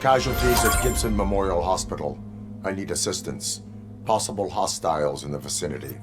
Casualties at Gibson Memorial Hospital. I need assistance. Possible hostiles in the vicinity.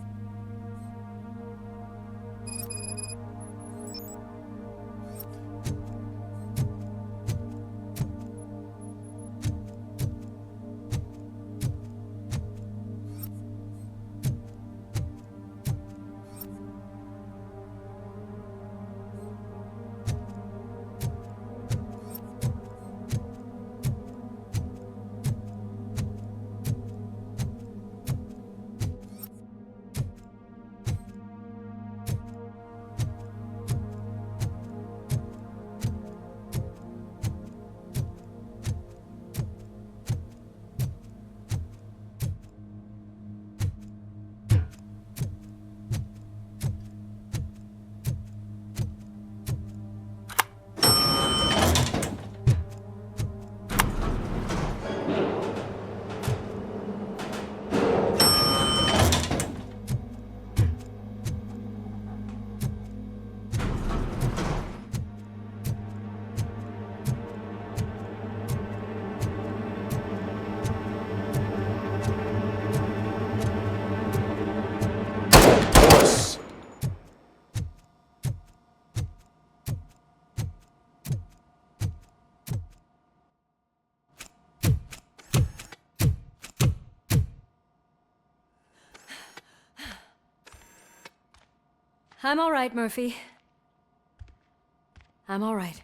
I'm all right, Murphy. I'm all right.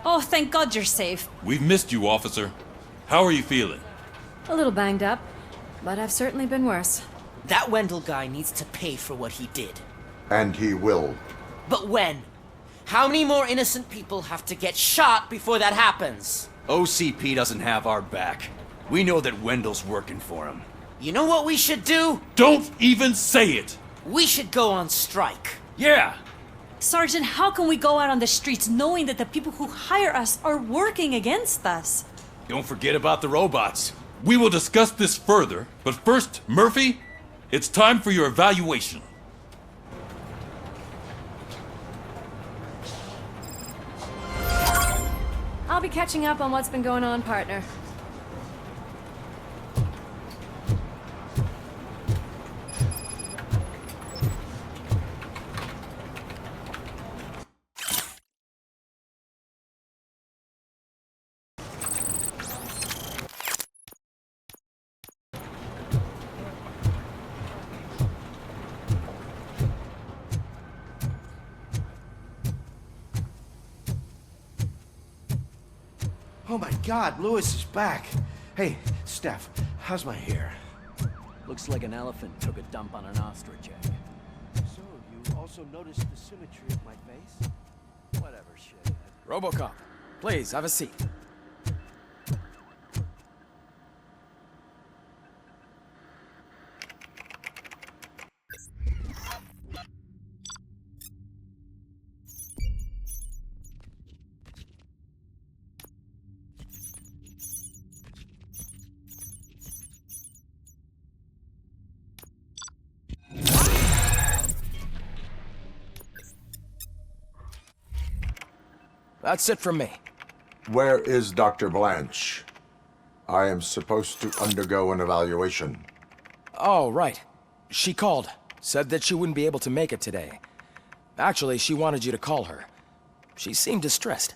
Oh, thank God you're safe. We've missed you, officer. How are you feeling? A little banged up, but I've certainly been worse. That Wendell guy needs to pay for what he did. And he will. But when? How many more innocent people have to get shot before that happens? OCP doesn't have our back. We know that Wendell's working for him. You know what we should do? Don't even say it! We should go on strike. Yeah! Sergeant, how can we go out on the streets knowing that the people who hire us are working against us? Don't forget about the robots. We will discuss this further, but first, Murphy, it's time for your evaluation. I'll be catching up on what's been going on, partner. Oh my God, Lewis is back. Hey, Steph, how's my hair? Looks like an elephant took a dump on an ostrich egg. So, you also noticed the symmetry of my face? Whatever, shit. Robocop, please, have a seat. That's it from me. Where is Dr. Blanche? I am supposed to undergo an evaluation. Oh, right. She called. Said that she wouldn't be able to make it today. Actually, she wanted you to call her. She seemed distressed.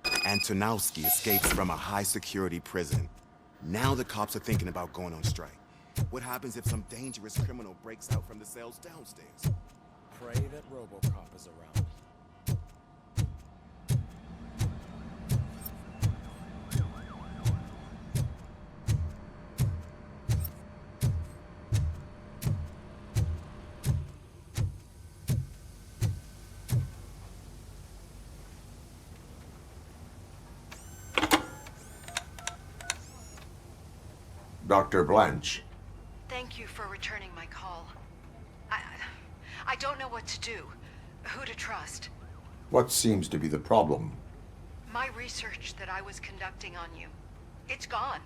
Antonowski escapes from a high-security prison. Now the cops are thinking about going on strike. What happens if some dangerous criminal breaks out from the cells downstairs? Pray that Robocop is around. Dr. Blanche. Thank you for returning my call. I don't know what to do, who to trust. What seems to be the problem? My research that I was conducting on you, it's gone.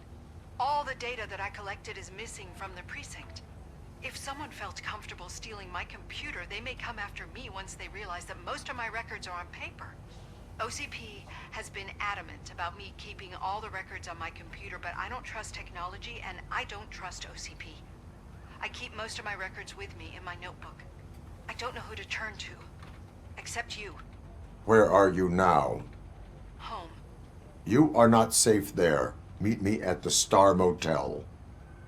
All the data that I collected is missing from the precinct. If someone felt comfortable stealing my computer, they may come after me once they realize that most of my records are on paper. OCP has been adamant about me keeping all the records on my computer, but I don't trust technology and I don't trust OCP. I keep most of my records with me in my notebook. I don't know who to turn to, except you. Where are you now? Home. You are not safe there. Meet me at the Star Motel.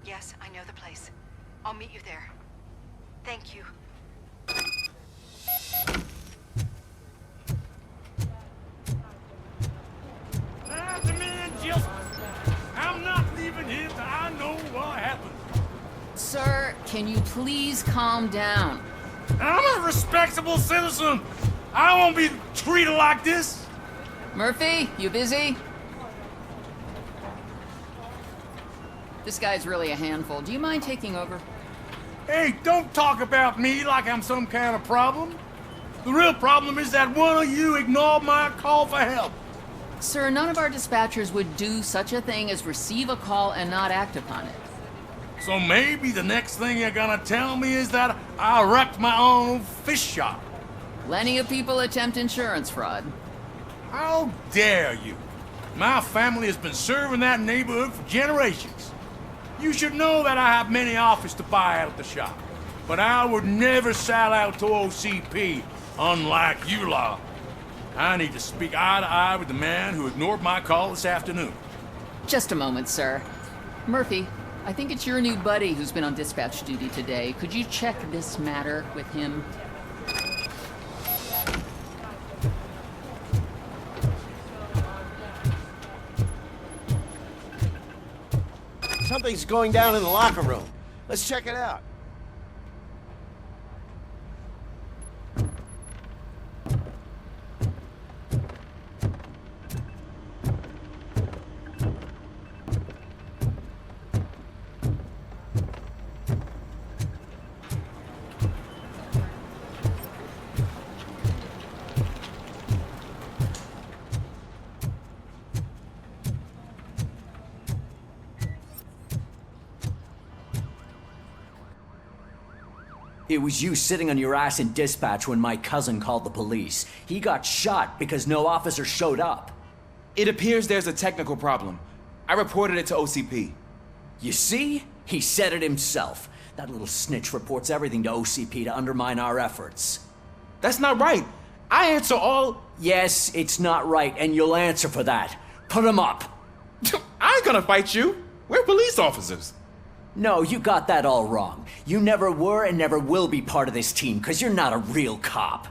Yes, I know the place. I'll meet you there. Thank you. I'm not leaving here till I know what happened. Sir, can you please calm down? I'm a respectable citizen. I won't be treated like this. Murphy, you busy? This guy's really a handful. Do you mind taking over? Hey, don't talk about me like I'm some kind of problem. The real problem is that one of you ignored my call for help. Sir, none of our dispatchers would do such a thing as receive a call and not act upon it. So maybe the next thing you're gonna tell me is that I wrecked my own fish shop. Plenty of people attempt insurance fraud. How dare you? My family has been serving that neighborhood for generations. You should know that I have many offers to buy out of the shop. But I would never sell out to OCP, unlike you lot. I need to speak eye to eye with the man who ignored my call this afternoon. Just a moment, sir. Murphy, I think it's your new buddy who's been on dispatch duty today. Could you check this matter with him? Something's going down in the locker room. Let's check it out. It was you sitting on your ass in dispatch when my cousin called the police. He got shot because no officer showed up. It appears there's a technical problem. I reported it to OCP. You see? He said it himself. That little snitch reports everything to OCP to undermine our efforts. That's not right. I answer all... Yes, it's not right, and you'll answer for that. Put him up. I ain't gonna fight you. We're police officers. No, you got that all wrong. You never were and never will be part of this team, because you're not a real cop.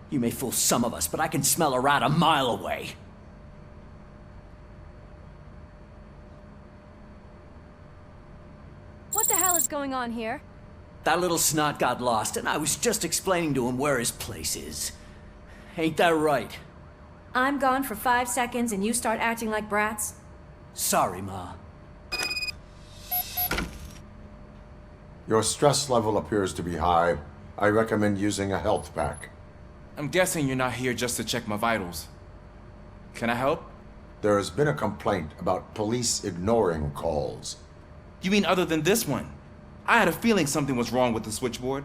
You may fool some of us, but I can smell a rat a mile away. What the hell is going on here? That little snot got lost, and I was just explaining to him where his place is. Ain't that right? I'm gone for 5 seconds and you start acting like brats? Sorry, Ma. Your stress level appears to be high. I recommend using a health pack. I'm guessing you're not here just to check my vitals. Can I help? There has been a complaint about police ignoring calls. You mean other than this one? I had a feeling something was wrong with the switchboard.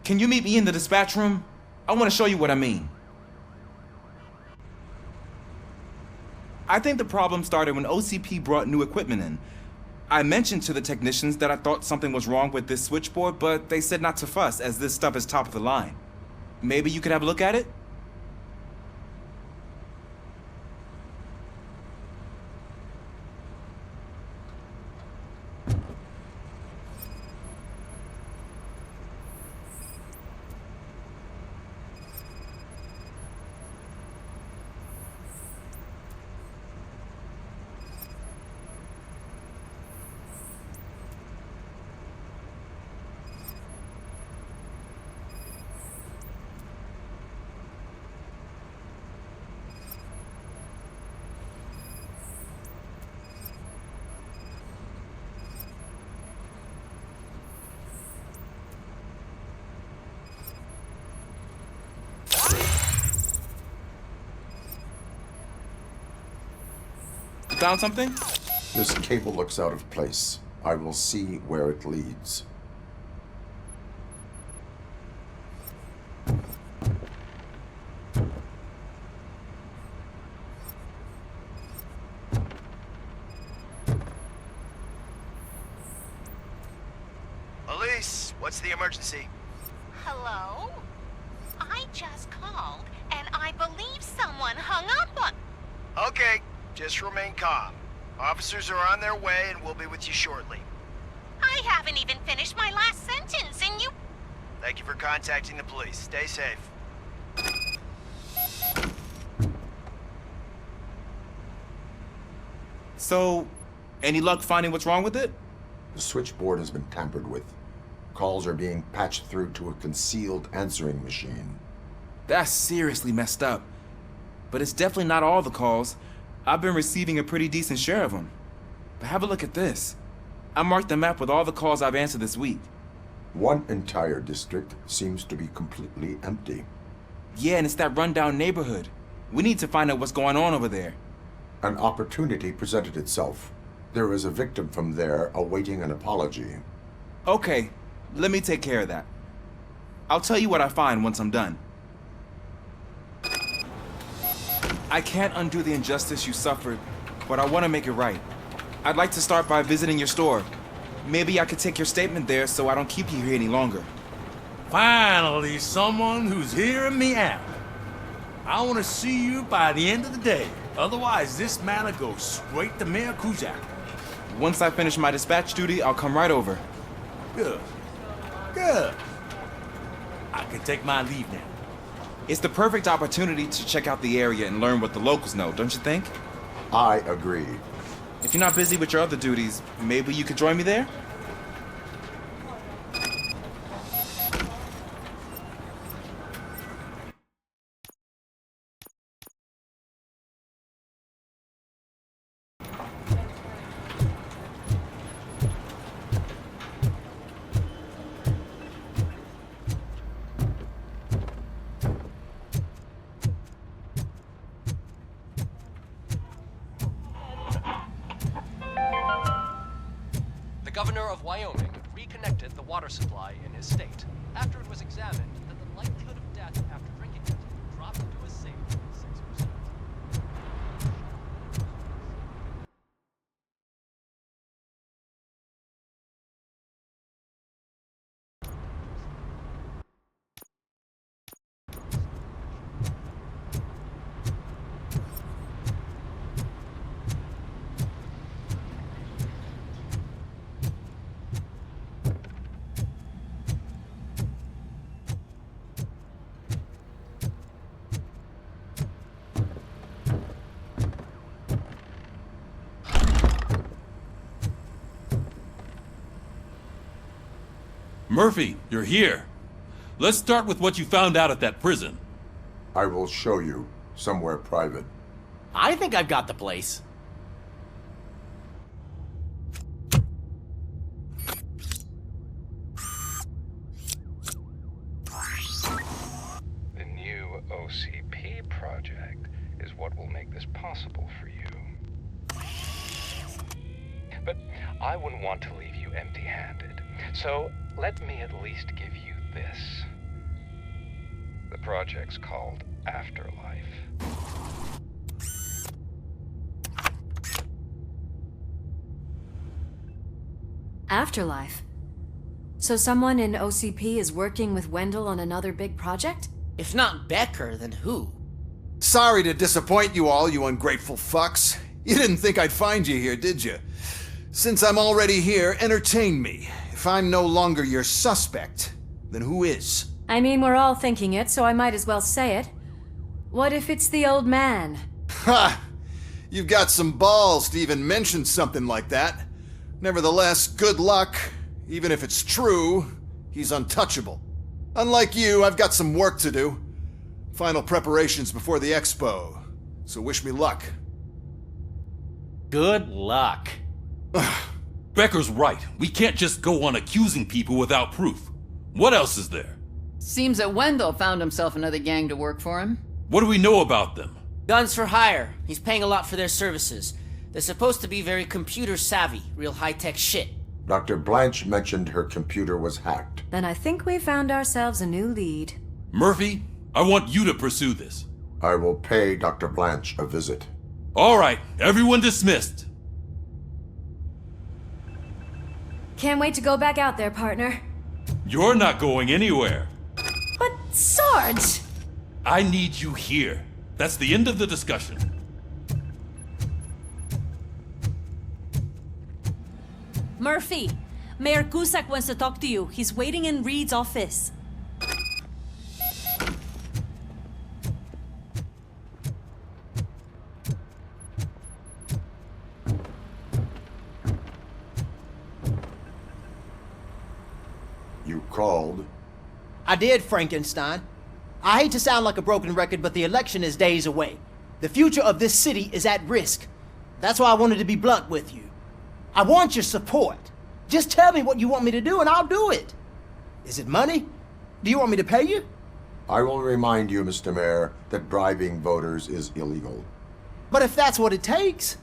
Can you meet me in the dispatch room? I want to show you what I mean. I think the problem started when OCP brought new equipment in. I mentioned to the technicians that I thought something was wrong with this switchboard, but they said not to fuss, as this stuff is top of the line. Maybe you could have a look at it? Found something? This cable looks out of place. I will see where it leads. Police, what's the emergency? Hello? I just called, and I believe someone hung up on... Okay, just remain calm. Officers are on their way and we'll be with you shortly. I haven't even finished my last sentence, and you... Thank you for contacting the police. Stay safe. So, any luck finding what's wrong with it? The switchboard has been tampered with. Calls are being patched through to a concealed answering machine. That's seriously messed up. But it's definitely not all the calls. I've been receiving a pretty decent share of them. But have a look at this. I marked the map with all the calls I've answered this week. One entire district seems to be completely empty. Yeah, and it's that rundown neighborhood. We need to find out what's going on over there. An opportunity presented itself. There is a victim from there awaiting an apology. Okay, let me take care of that. I'll tell you what I find once I'm done. I can't undo the injustice you suffered, but I want to make it right. I'd like to start by visiting your store. Maybe I could take your statement there so I don't keep you here any longer. Finally, someone who's hearing me out. I want to see you by the end of the day. Otherwise, this matter goes straight to Mayor Kuzak. Once I finish my dispatch duty, I'll come right over. Good. Good. I can take my leave now. It's the perfect opportunity to check out the area and learn what the locals know, don't you think? I agree. If you're not busy with your other duties, maybe you could join me there? The governor of Wyoming reconnected the water supply in his state. After it was examined that the likelihood of death after drinking it dropped to a safe 6%. Murphy, you're here. Let's start with what you found out at that prison. I will show you, somewhere private. I think I've got the place. The new OCP project is what will make this possible for you. But I wouldn't want to leave you empty-handed. So let me at least give you this. The project's called Afterlife. Afterlife? So someone in OCP is working with Wendell on another big project? If not Becker, then who? Sorry to disappoint you all, you ungrateful fucks. You didn't think I'd find you here, did you? Since I'm already here, entertain me. If I'm no longer your suspect, then who is? I mean, we're all thinking it, so I might as well say it. What if it's the old man? Ha! You've got some balls to even mention something like that. Nevertheless, good luck. Even if it's true, he's untouchable. Unlike you, I've got some work to do. Final preparations before the expo. So wish me luck. Good luck. Becker's right. We can't just go on accusing people without proof. What else is there? Seems that Wendell found himself another gang to work for him. What do we know about them? Guns for hire. He's paying a lot for their services. They're supposed to be very computer savvy, real high-tech shit. Dr. Blanche mentioned her computer was hacked. Then I think we found ourselves a new lead. Murphy, I want you to pursue this. I will pay Dr. Blanche a visit. All right, everyone dismissed. Can't wait to go back out there, partner. You're not going anywhere. But, Sarge! I need you here. That's the end of the discussion. Murphy, Mayor Cusack wants to talk to you. He's waiting in Reed's office. You called? I did, Frankenstein. I hate to sound like a broken record, but the election is days away. The future of this city is at risk. That's why I wanted to be blunt with you. I want your support. Just tell me what you want me to do and I'll do it. Is it money? Do you want me to pay you? I will remind you, Mr. Mayor, that bribing voters is illegal. But if that's what it takes,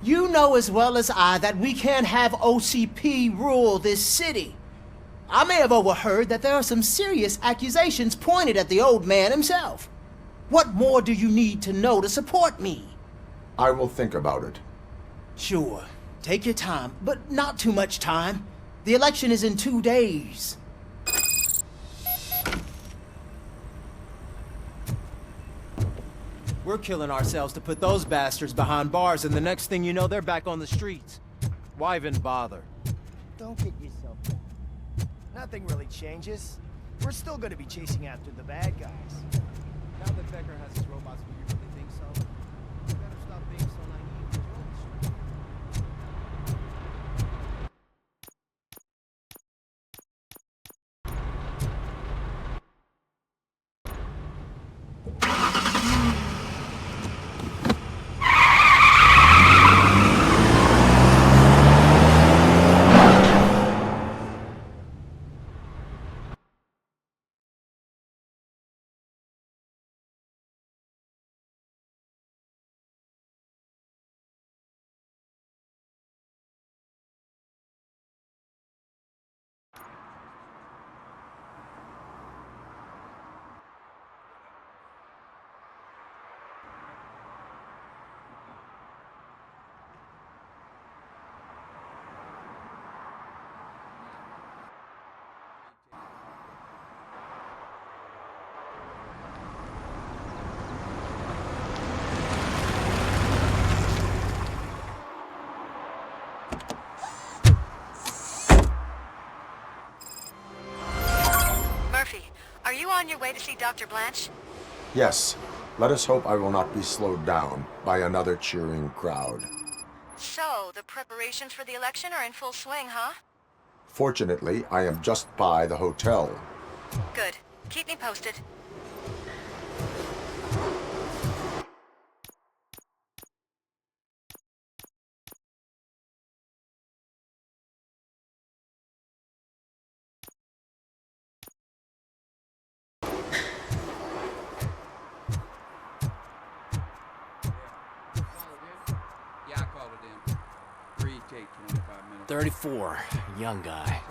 you know as well as I that we can't have OCP rule this city. I may have overheard that there are some serious accusations pointed at the old man himself. What more do you need to know to support me? I will think about it. Sure. Take your time, but not too much time. The election is in 2 days. We're killing ourselves to put those bastards behind bars, and the next thing you know, they're back on the streets. Why even bother? Don't get yourself down. Nothing really changes. We're still gonna be chasing after the bad guys. Now that Becker has his robots, will you really think so? You better stop being so naive. Are you on your way to see Dr. Blanche? Yes. Let us hope I will not be slowed down by another cheering crowd. So, the preparations for the election are in full swing, huh? Fortunately, I am just by the hotel. Good. Keep me posted. Yeah, I called it in. 3 take 25 minutes. 34, young guy.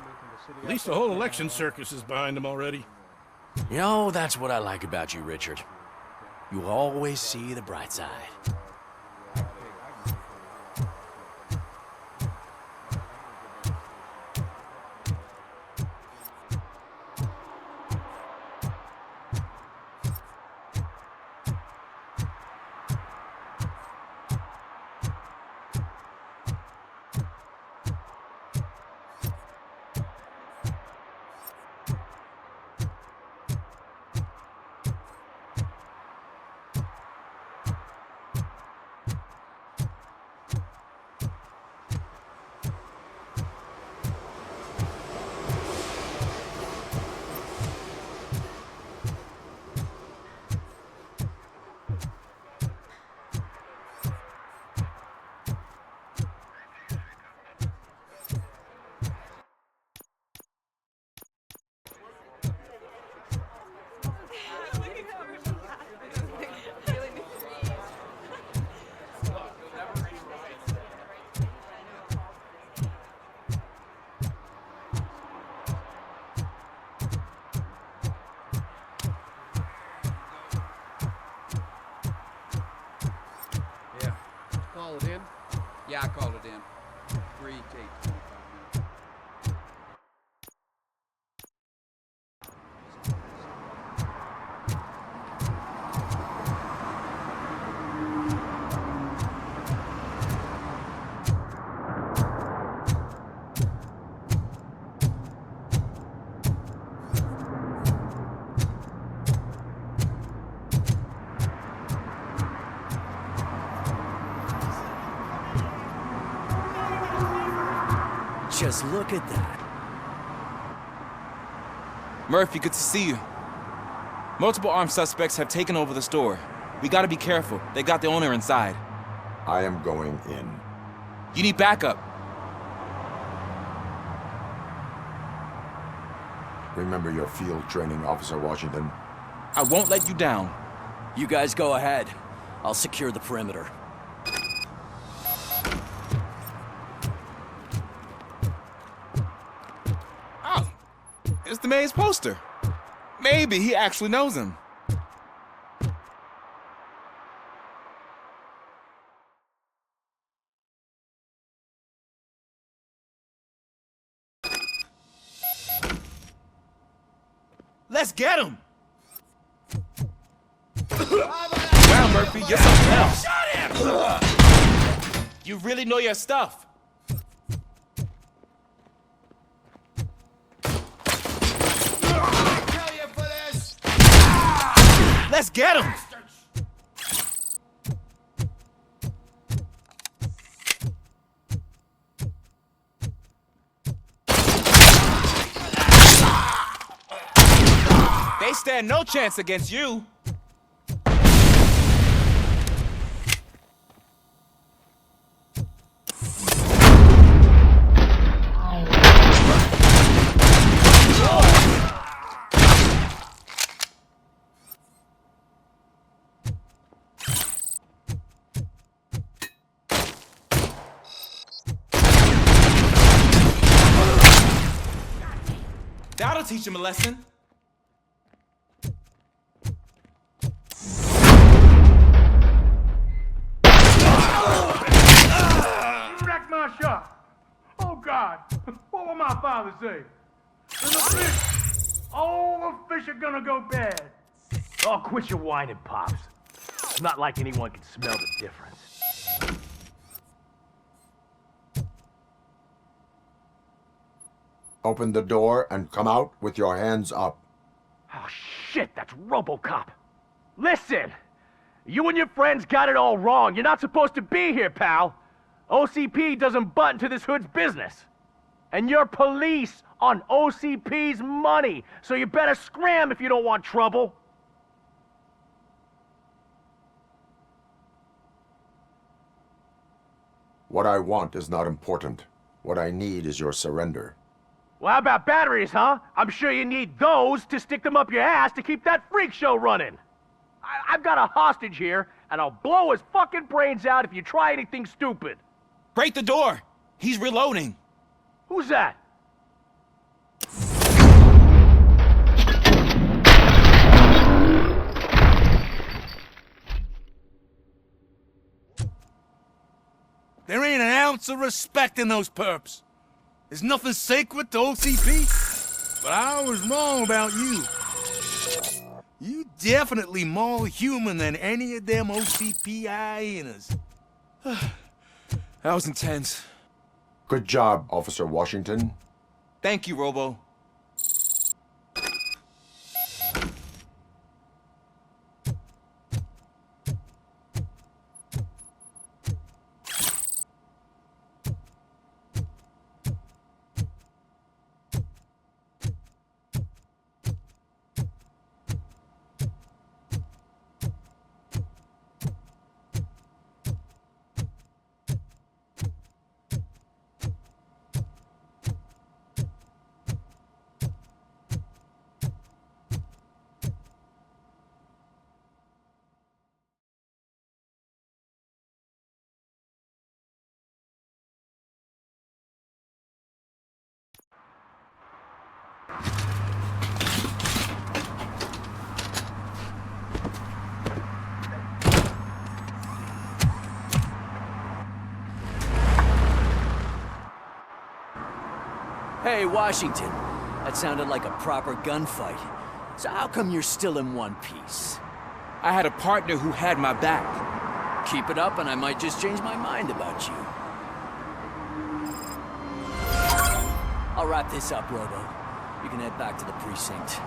At least the whole election circus is behind him already. You know, that's what I like about you, Richard. You always see the bright side. free, take 25 minutes. Just look at that. Murphy, good to see you. Multiple armed suspects have taken over the store. We gotta be careful. They got the owner inside. I am going in. You need backup. Remember your field training, Officer Washington. I won't let you down. You guys go ahead. I'll secure the perimeter. Oh, it's the mayor's poster. Maybe he actually knows him. Let's get him! Wow, Murphy, you're something else. Shut him! You really know your stuff. Let's get him! They stand no chance against you. That'll teach him a lesson. You wrecked my shop. Oh, God. What will my father say? And the fish. All the fish are gonna go bad. Oh, quit your whining, Pops. It's not like anyone can smell the difference. Open the door and come out with your hands up. Oh, shit, that's Robocop. Listen, you and your friends got it all wrong. You're not supposed to be here, pal. OCP doesn't butt into this hood's business. And you're police on OCP's money, so you better scram if you don't want trouble. What I want is not important. What I need is your surrender. Well, how about batteries, huh? I'm sure you need those to stick them up your ass to keep that freak show running. I've got a hostage here, and I'll blow his fucking brains out if you try anything stupid. Break the door. He's reloading. Who's that? There ain't an ounce of respect in those perps. There's nothing sacred to OCP. But I was wrong about you. You definitely more human than any of them OCP hyenas. That was intense. Good job, Officer Washington. Thank you, Robo. Hey, Washington. That sounded like a proper gunfight. So how come you're still in one piece? I had a partner who had my back. Keep it up and I might just change my mind about you. I'll wrap this up, Robo. You can head back to the precinct.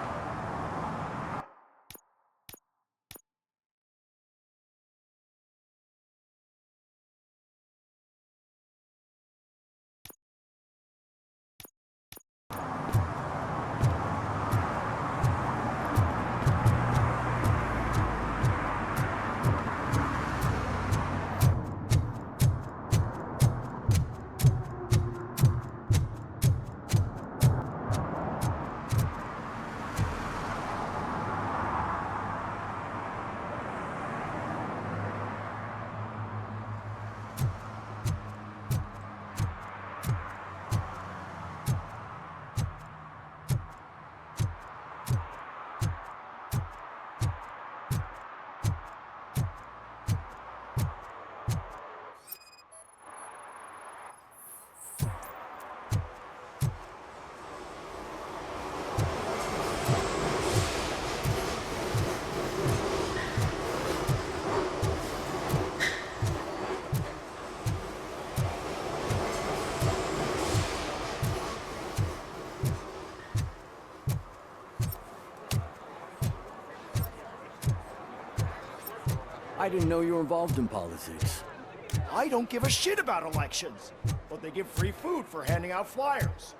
I didn't know you were involved in politics. I don't give a shit about elections, but they give free food for handing out flyers.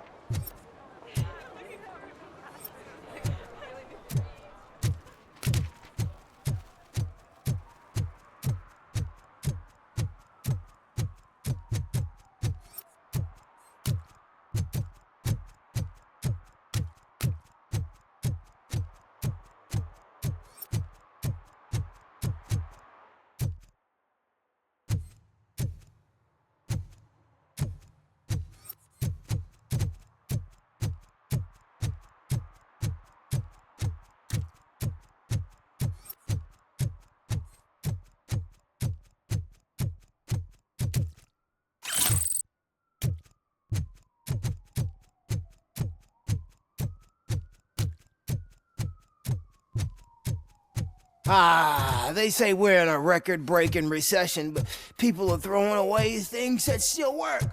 They say we're in a record-breaking recession, but people are throwing away things that still work.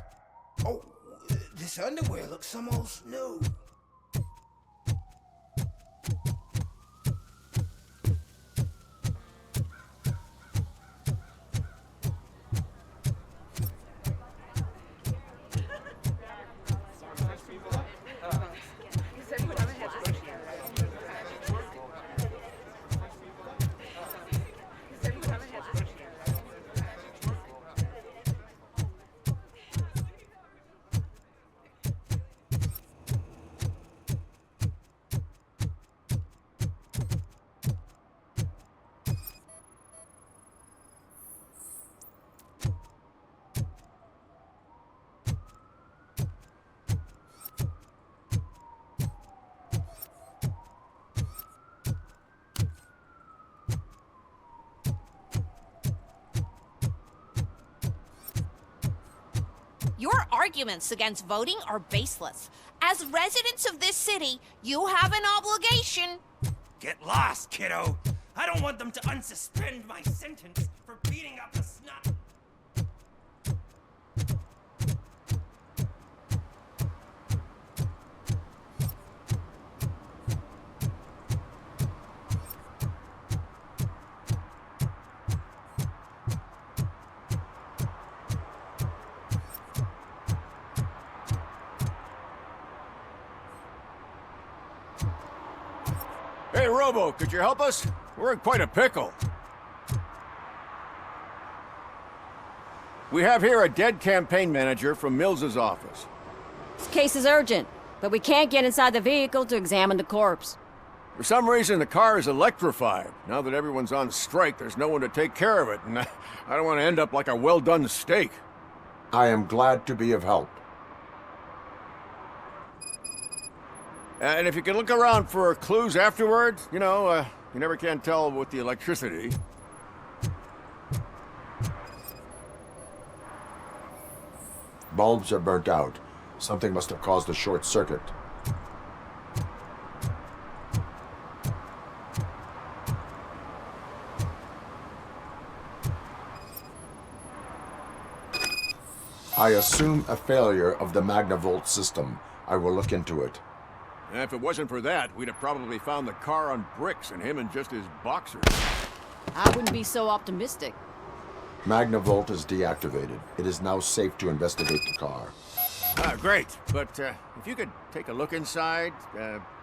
Oh, this underwear looks almost new. Your arguments against voting are baseless. As residents of this city, you have an obligation. Get lost, kiddo. I don't want them to unsuspend my sentence for beating up a snot. Hey, Robo, could you help us? We're in quite a pickle. We have here a dead campaign manager from Mills's office. This case is urgent, but we can't get inside the vehicle to examine the corpse. For some reason, the car is electrified. Now that everyone's on strike, there's no one to take care of it, and I don't want to end up like a well-done steak. I am glad to be of help. And if you can look around for clues afterwards, you know, you never can tell with the electricity. Bulbs are burnt out. Something must have caused a short circuit. I assume a failure of the Magnavolt system. I will look into it. And if it wasn't for that, we'd have probably found the car on bricks and him in just his boxers. I wouldn't be so optimistic. Magnavolt is deactivated. It is now safe to investigate the car. Great. But if you could take a look inside,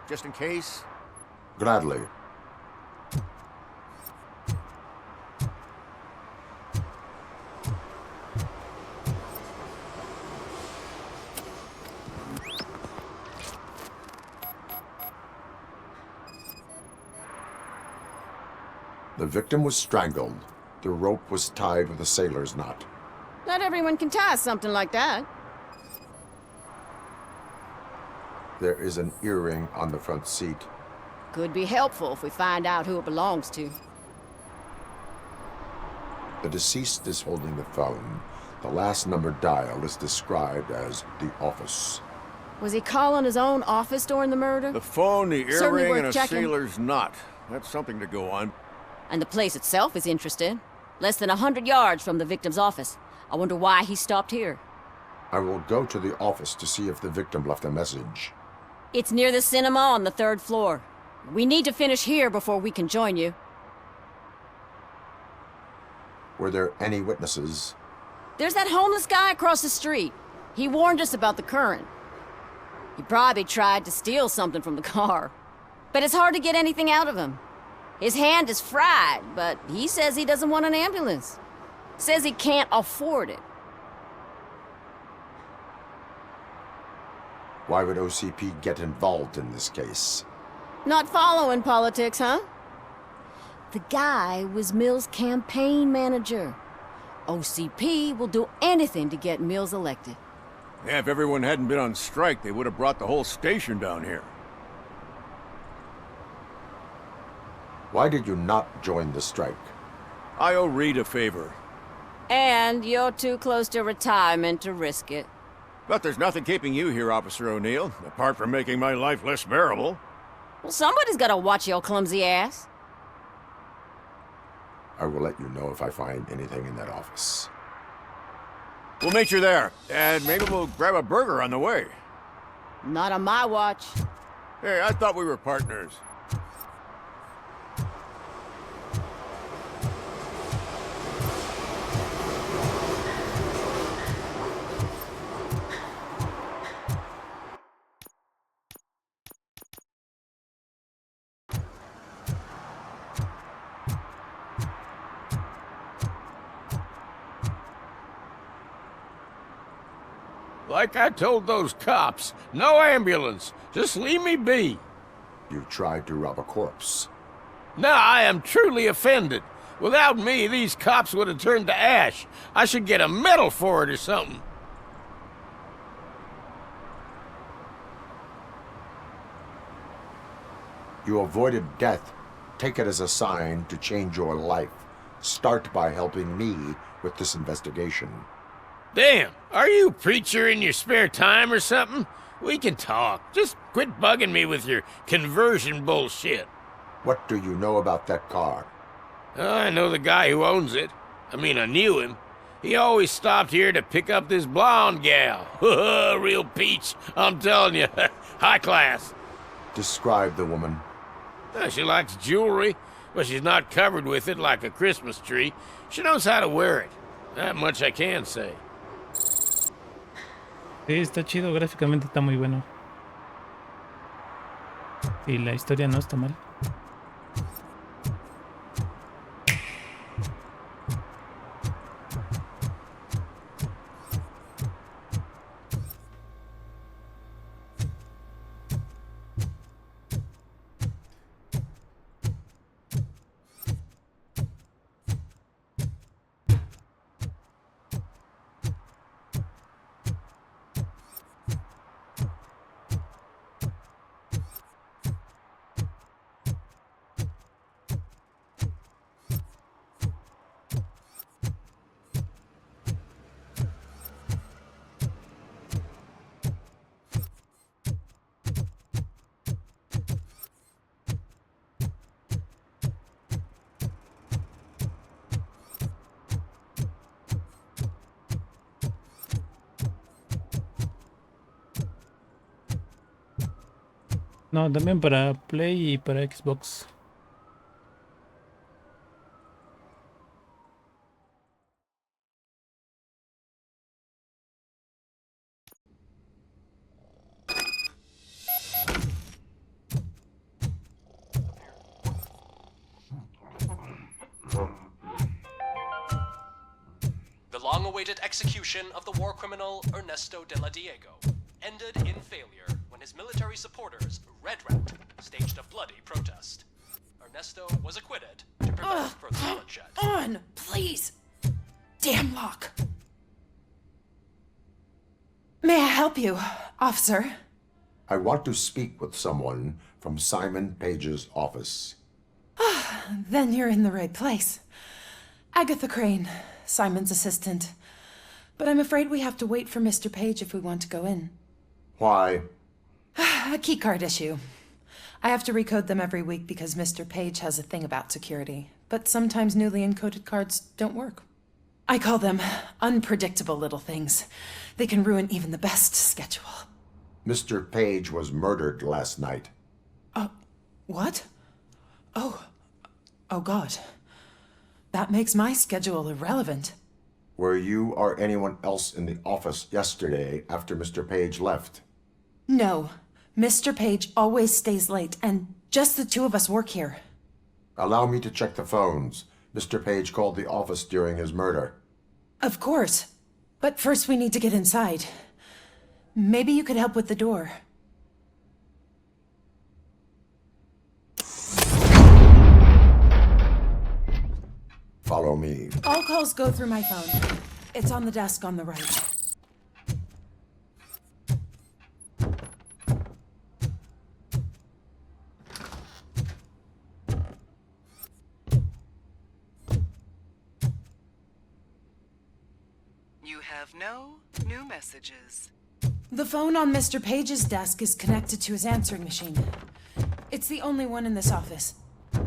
just in case. Gladly. The victim was strangled. The rope was tied with a sailor's knot. Not everyone can tie something like that. There is an earring on the front seat. Could be helpful if we find out who it belongs to. The deceased is holding the phone. The last number dialed is described as the office. Was he calling his own office during the murder? The phone, the Certainly earring, worth and a checking. sailor's knot. That's something to go on. And the place itself is interesting. Less than 100 yards from the victim's office. I wonder why he stopped here. I will go to the office to see if the victim left a message. It's near the cinema on the 3rd floor. We need to finish here before we can join you. Were there any witnesses? There's that homeless guy across the street. He warned us about the current. He probably tried to steal something from the car. But it's hard to get anything out of him. His hand is fried, but he says he doesn't want an ambulance. Says he can't afford it. Why would OCP get involved in this case? Not following politics, huh? The guy was Mills' campaign manager. OCP will do anything to get Mills elected. Yeah, if everyone hadn't been on strike, they would have brought the whole station down here. Why did you not join the strike? I owe Reed a favor. And you're too close to retirement to risk it. But there's nothing keeping you here, Officer O'Neill, apart from making my life less bearable. Well, somebody's gotta watch your clumsy ass. I will let you know if I find anything in that office. We'll meet you there, and maybe we'll grab a burger on the way. Not on my watch. Hey, I thought we were partners. Like I told those cops, no ambulance. Just leave me be. You tried to rob a corpse. Now I am truly offended. Without me, these cops would have turned to ash. I should get a medal for it or something. You avoided death. Take it as a sign to change your life. Start by helping me with this investigation. Damn, are you a preacher in your spare time or something? We can talk. Just quit bugging me with your conversion bullshit. What do you know about that car? I know the guy who owns it. I mean, I knew him. He always stopped here to pick up this blonde gal. Real peach, I'm telling you. High class. Describe the woman. She likes jewelry, but she's not covered with it like a Christmas tree. She knows how to wear it. That much I can say. Sí, está chido, gráficamente está muy bueno. Y la historia no está mal. No, también para Play y para Xbox. The long-awaited execution of the war criminal Ernesto de la Diego ended in failure when his military supporters, Red Rat, staged a bloody protest. Ernesto was acquitted to prevent further bloodshed. On, please! Damn lock. May I help you, officer? I want to speak with someone from Simon Page's office. Then you're in the right place. Agatha Crane, Simon's assistant. But I'm afraid we have to wait for Mr. Page if we want to go in. Why? A keycard issue. I have to recode them every week because Mr. Page has a thing about security. But sometimes newly encoded cards don't work. I call them unpredictable little things. They can ruin even the best schedule. Mr. Page was murdered last night. What? Oh God. That makes my schedule irrelevant. Were you or anyone else in the office yesterday after Mr. Page left? No. Mr. Page always stays late, and just the two of us work here. Allow me to check the phones. Mr. Page called the office during his murder. Of course. But first we need to get inside. Maybe you could help with the door. Follow me. All calls go through my phone. It's on the desk on the right. You have no new messages. The phone on Mr. Page's desk is connected to his answering machine. It's the only one in this office.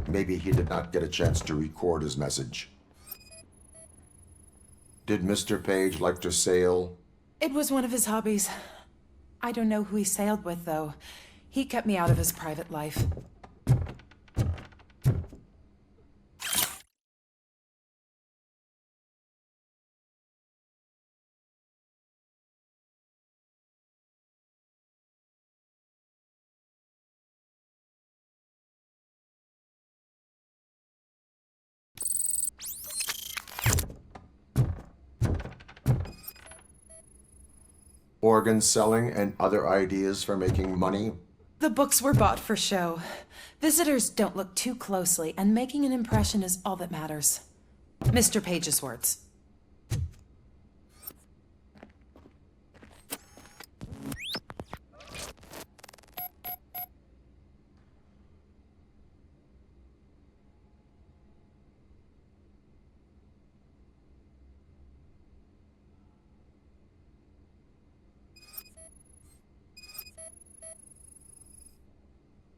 Maybe he did not get a chance to record his message. Did Mr. Page like to sail? It was one of his hobbies. I don't know who he sailed with, though. He kept me out of his private life. Organ selling and other ideas for making money? The books were bought for show. Visitors don't look too closely, and making an impression is all that matters. Mr. Page's words.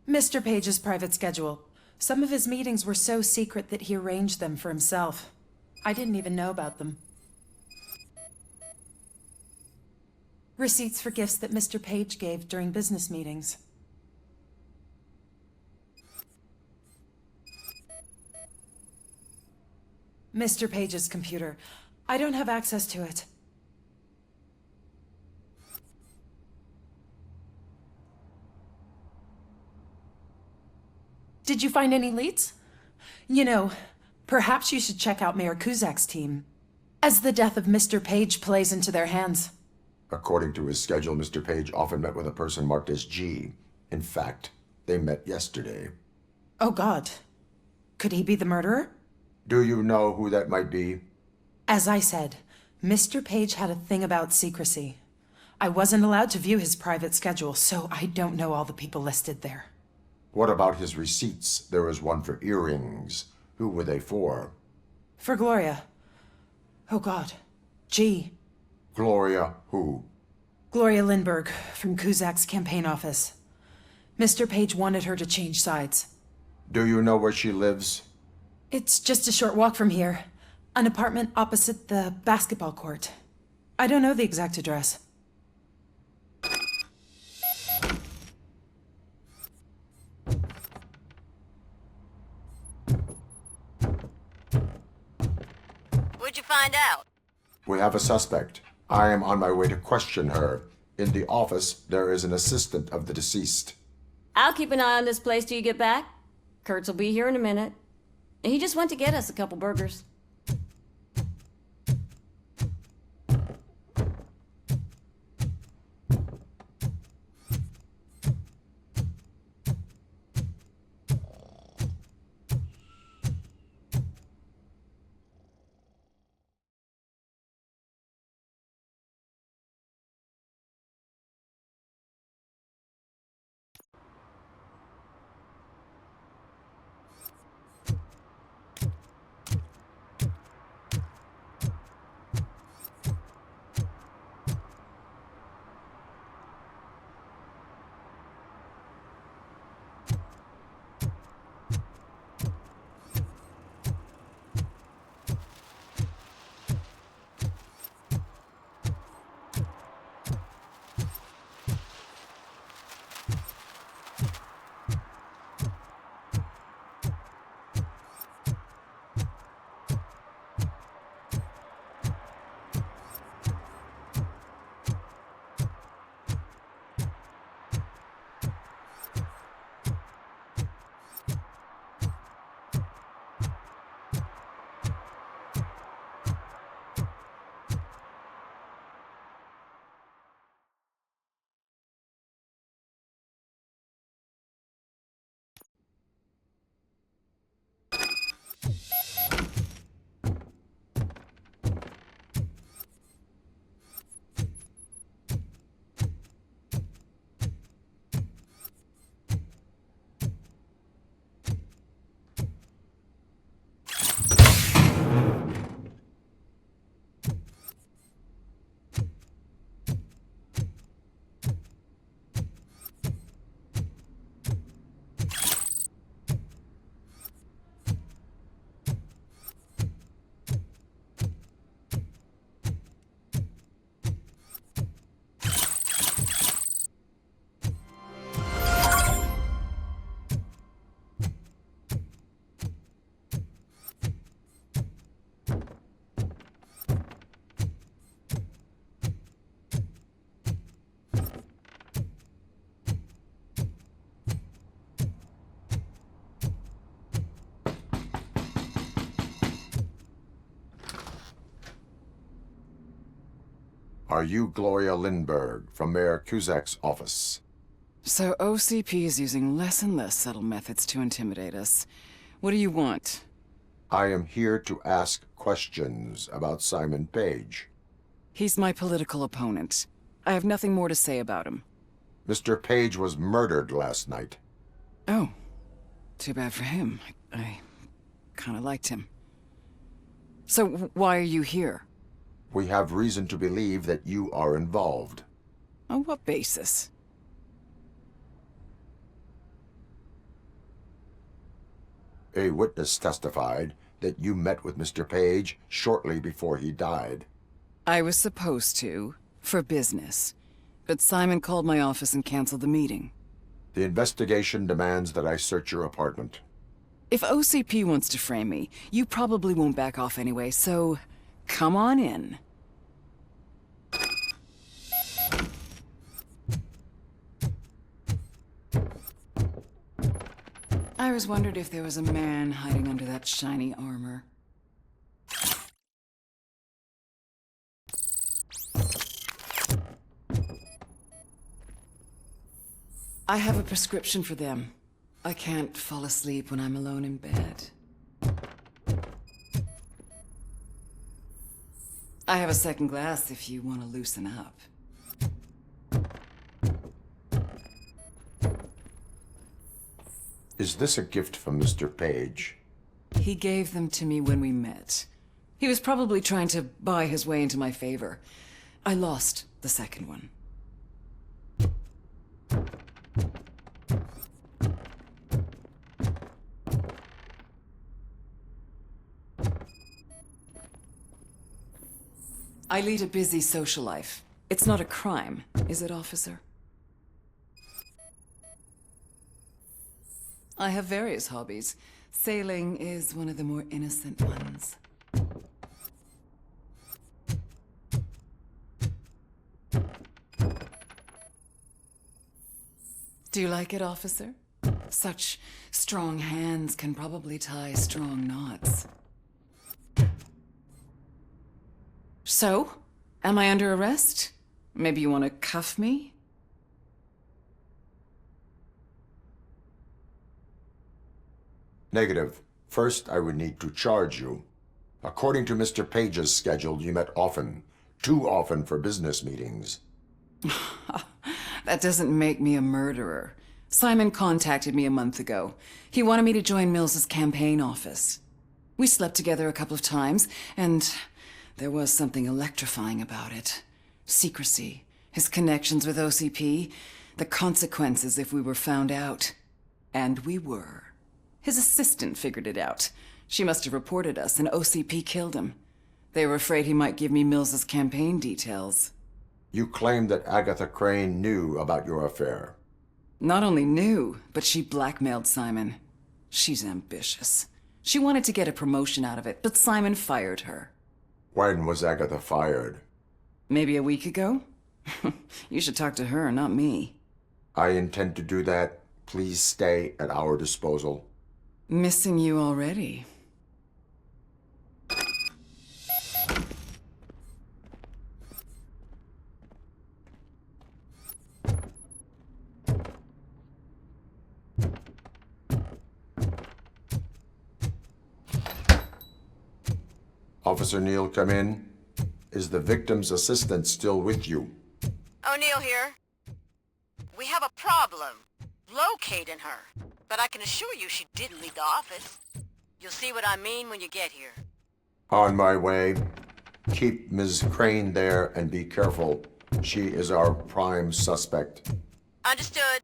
Mr. Page's private schedule. Some of his meetings were so secret that he arranged them for himself. I didn't even know about them. Receipts for gifts that Mr. Page gave during business meetings. Mr. Page's computer. I don't have access to it. Did you find any leads? You know, perhaps you should check out Mayor Kuzak's team, as the death of Mr. Page plays into their hands. According to his schedule, Mr. Page often met with a person marked as G. In fact, they met yesterday. Oh God. Could he be the murderer? Do you know who that might be? As I said, Mr. Page had a thing about secrecy. I wasn't allowed to view his private schedule, so I don't know all the people listed there. What about his receipts? There was one for earrings. Who were they for? For Gloria. Oh God. G. Gloria who? Gloria Lindbergh, from Kuzak's campaign office. Mr. Page wanted her to change sides. Do you know where she lives? It's just a short walk from here. An apartment opposite the basketball court. I don't know the exact address. you find out? We have a suspect. I am on my way to question her. In the office, there is an assistant of the deceased. I'll keep an eye on this place till you get back. Kurtz will be here in a minute. He just went to get us a couple burgers. Are you Gloria Lindbergh from Mayor Cusack's office? So OCP is using less and less subtle methods to intimidate us. What do you want? I am here to ask questions about Simon Page. He's my political opponent. I have nothing more to say about him. Mr. Page was murdered last night. Oh. Too bad for him. I kinda liked him. So why are you here? We have reason to believe that you are involved. On what basis? A witness testified that you met with Mr. Page shortly before he died. I was supposed to, for business. But Simon called my office and canceled the meeting. The investigation demands that I search your apartment. If OCP wants to frame me, you probably won't back off anyway, so come on in. I always wondered if there was a man hiding under that shiny armor. I have a prescription for them. I can't fall asleep when I'm alone in bed. I have a second glass if you want to loosen up. Is this a gift from Mr. Page? He gave them to me when we met. He was probably trying to buy his way into my favor. I lost the second one. I lead a busy social life. It's not a crime, is it, officer? I have various hobbies. Sailing is one of the more innocent ones. Do you like it, officer? Such strong hands can probably tie strong knots. So, am I under arrest? Maybe you want to cuff me? Negative. First, I would need to charge you. According to Mr. Page's schedule, you met often. Too often for business meetings. That doesn't make me a murderer. Simon contacted me a month ago. He wanted me to join Mills's campaign office. We slept together a couple of times, and there was something electrifying about it. Secrecy, his connections with OCP, the consequences if we were found out. And we were. His assistant figured it out. She must have reported us, and OCP killed him. They were afraid he might give me Mills's campaign details. You claimed that Agatha Crane knew about your affair. Not only knew, but she blackmailed Simon. She's ambitious. She wanted to get a promotion out of it, but Simon fired her. When was Agatha fired? Maybe a week ago? You should talk to her, not me. I intend to do that. Please stay at our disposal. Missing you already. Officer Neal, come in. Is the victim's assistant still with you? O'Neill here. We have a problem locating her, but I can assure you she didn't leave the office. You'll see what I mean when you get here. On my way. Keep Ms. Crane there and be careful. She is our prime suspect. Understood.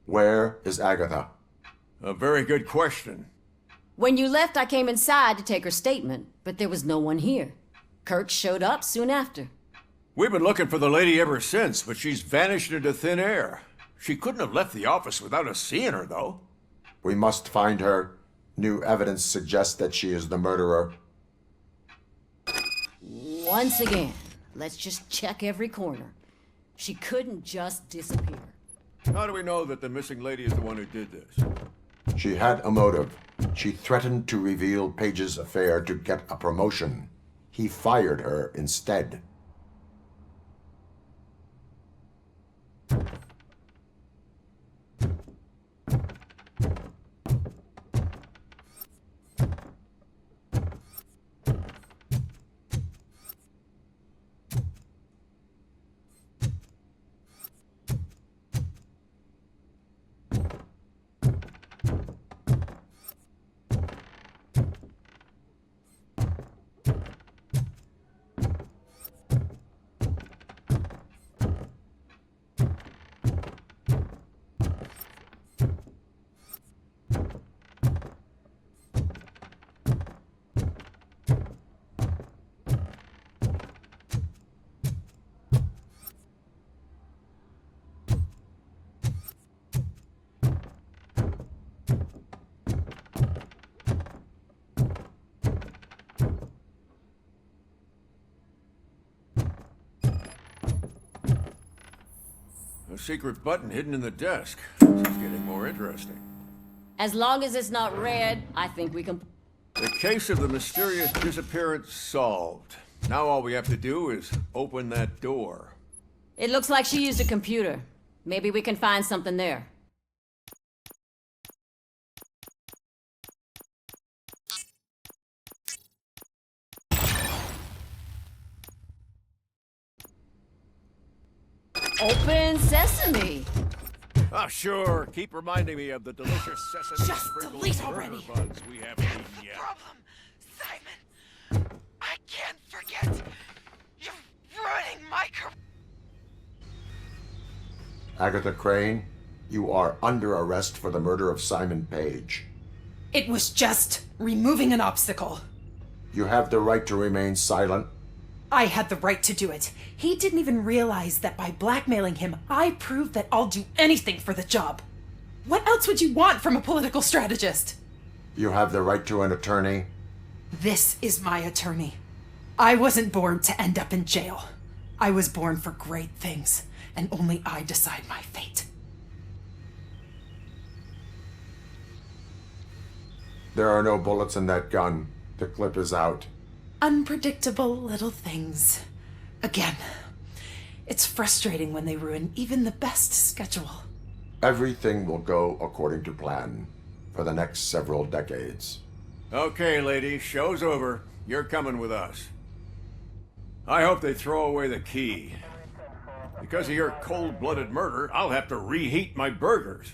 Where is Agatha? A very good question. When you left, I came inside to take her statement, but there was no one here. Kirk showed up soon after. We've been looking for the lady ever since, but she's vanished into thin air. She couldn't have left the office without us seeing her, though. We must find her. New evidence suggests that she is the murderer. Once again, let's just check every corner. She couldn't just disappear. How do we know that the missing lady is the one who did this? She had a motive. She threatened to reveal Page's affair to get a promotion. He fired her instead. secret button hidden in the desk. This is getting more interesting. As long as it's not red, I think we can... The case of the mysterious disappearance solved. Now all we have to do is open that door. It looks like she used a computer. Maybe we can find something there. Open sesame. Ah, sure. Keep reminding me of the delicious sesame Just sprinkled delete burger already. buns we haven't eaten yet. Simon, I can't forget. You're ruining my career. Agatha Crane, you are under arrest for the murder of Simon Page. It was just removing an obstacle. You have the right to remain silent. I had the right to do it. He didn't even realize that by blackmailing him, I proved that I'll do anything for the job. What else would you want from a political strategist? You have the right to an attorney. This is my attorney. I wasn't born to end up in jail. I was born for great things, and only I decide my fate. There are no bullets in that gun. The clip is out. Unpredictable little things. Again, it's frustrating when they ruin even the best schedule. Everything will go according to plan for the next several decades. Okay, ladies, show's over. You're coming with us. I hope they throw away the key. Because of your cold-blooded murder, I'll have to reheat my burgers.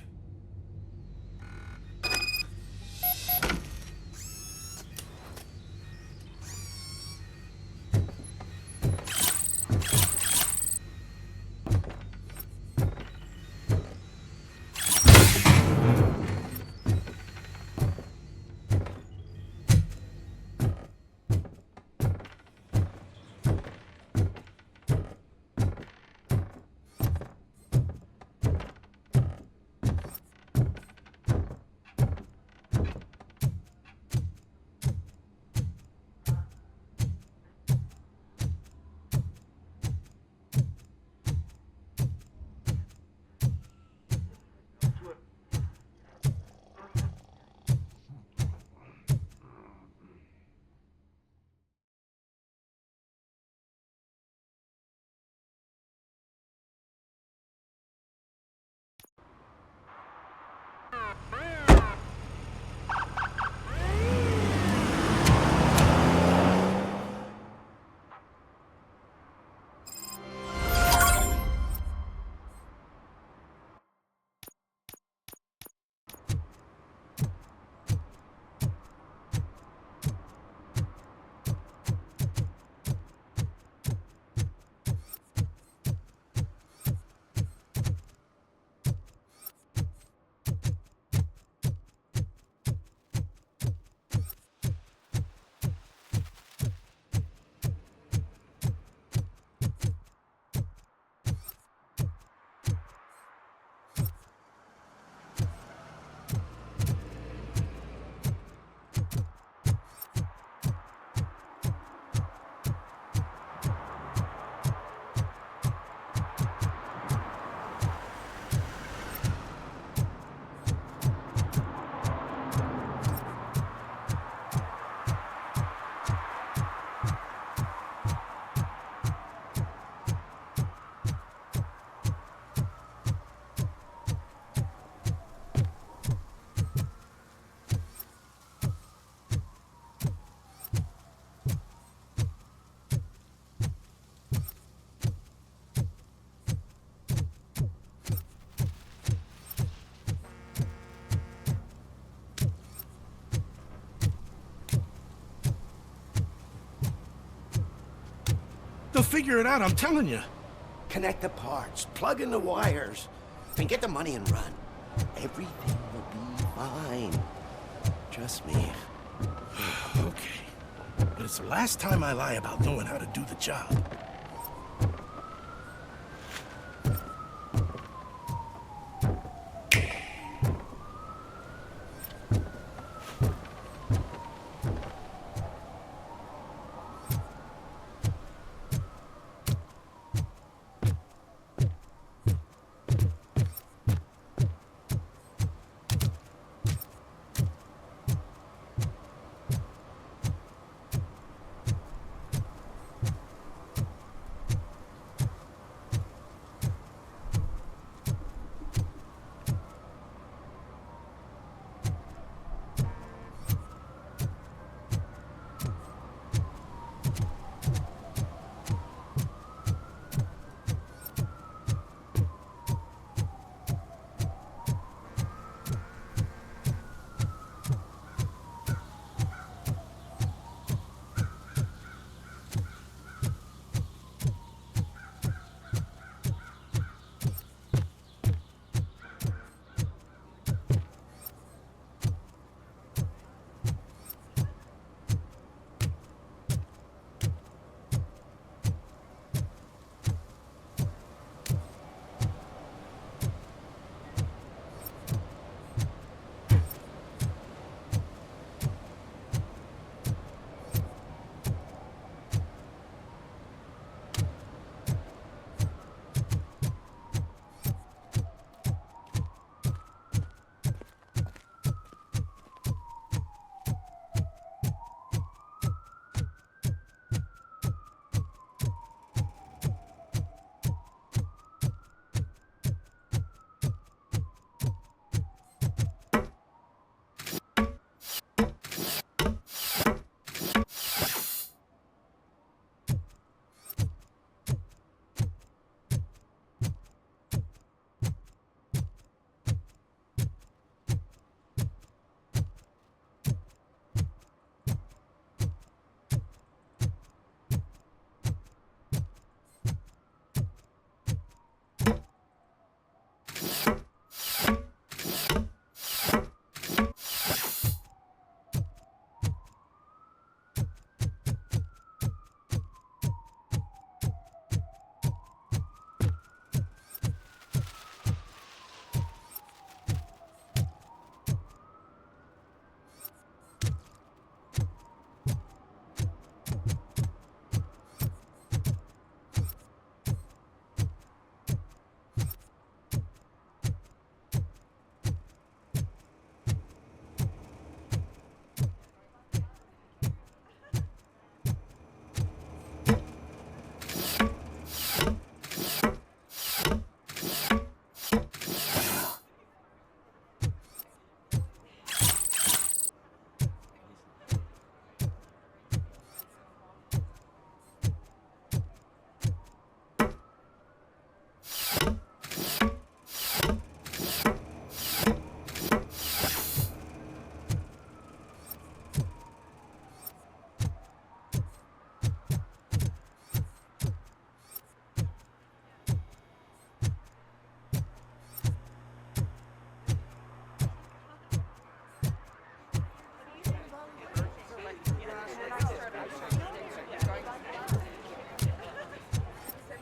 They'll figure it out, I'm telling you. Connect the parts, plug in the wires, and get the money and run. Everything will be fine. Trust me. Okay. But it's the last time I lie about knowing how to do the job.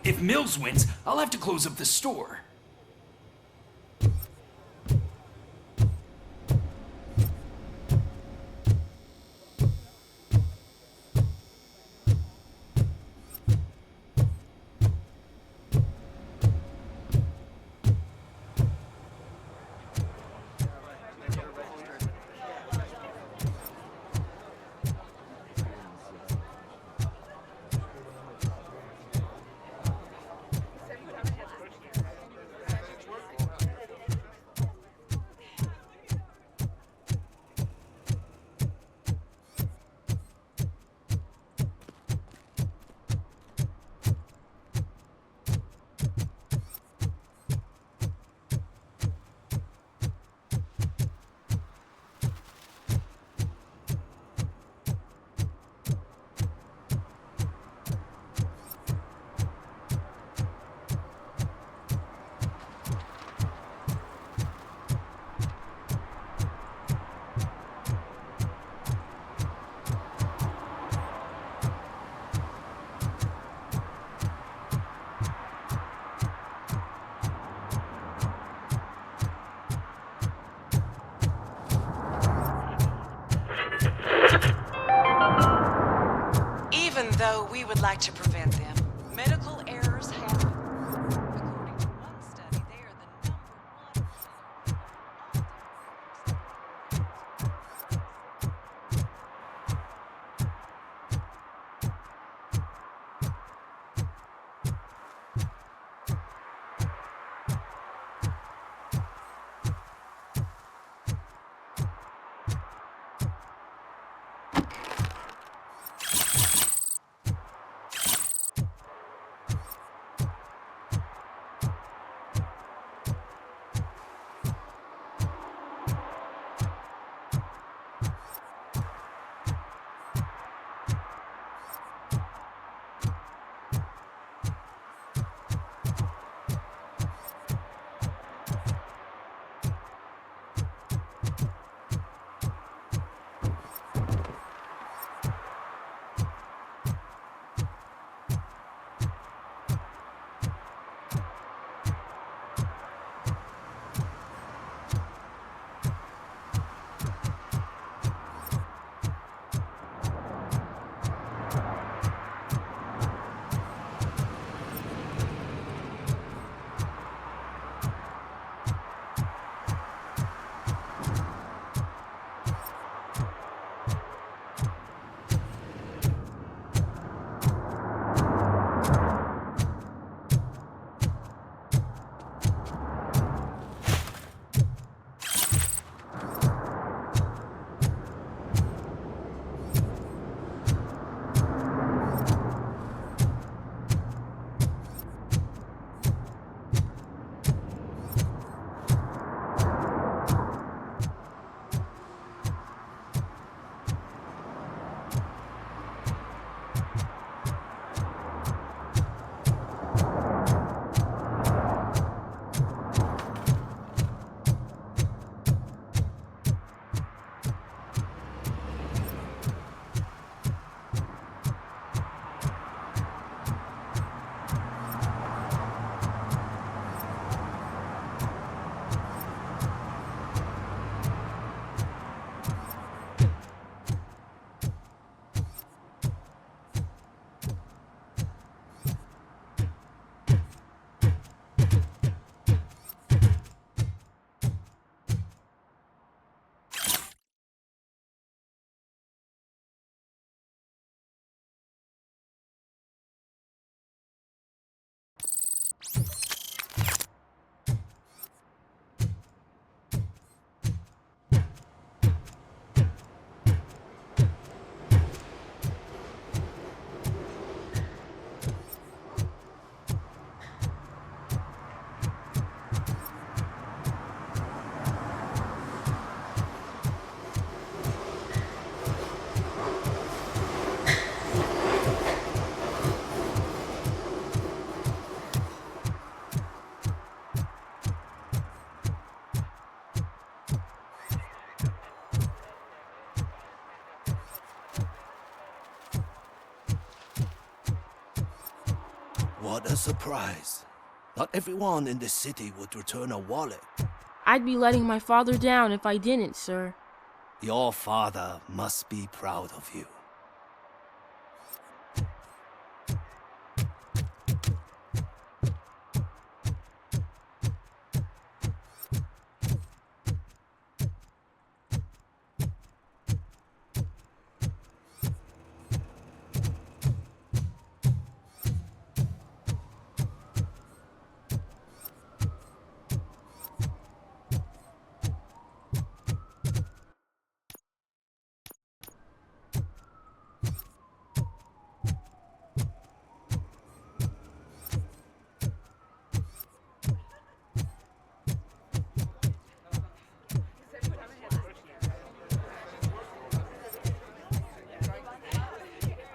If Mills wins, I'll have to close up the store. Even though we would like to prevent them, medical errors happen. According to one study, they are the number one. What a surprise. Not everyone in this city would return a wallet. I'd be letting my father down if I didn't, sir. Your father must be proud of you.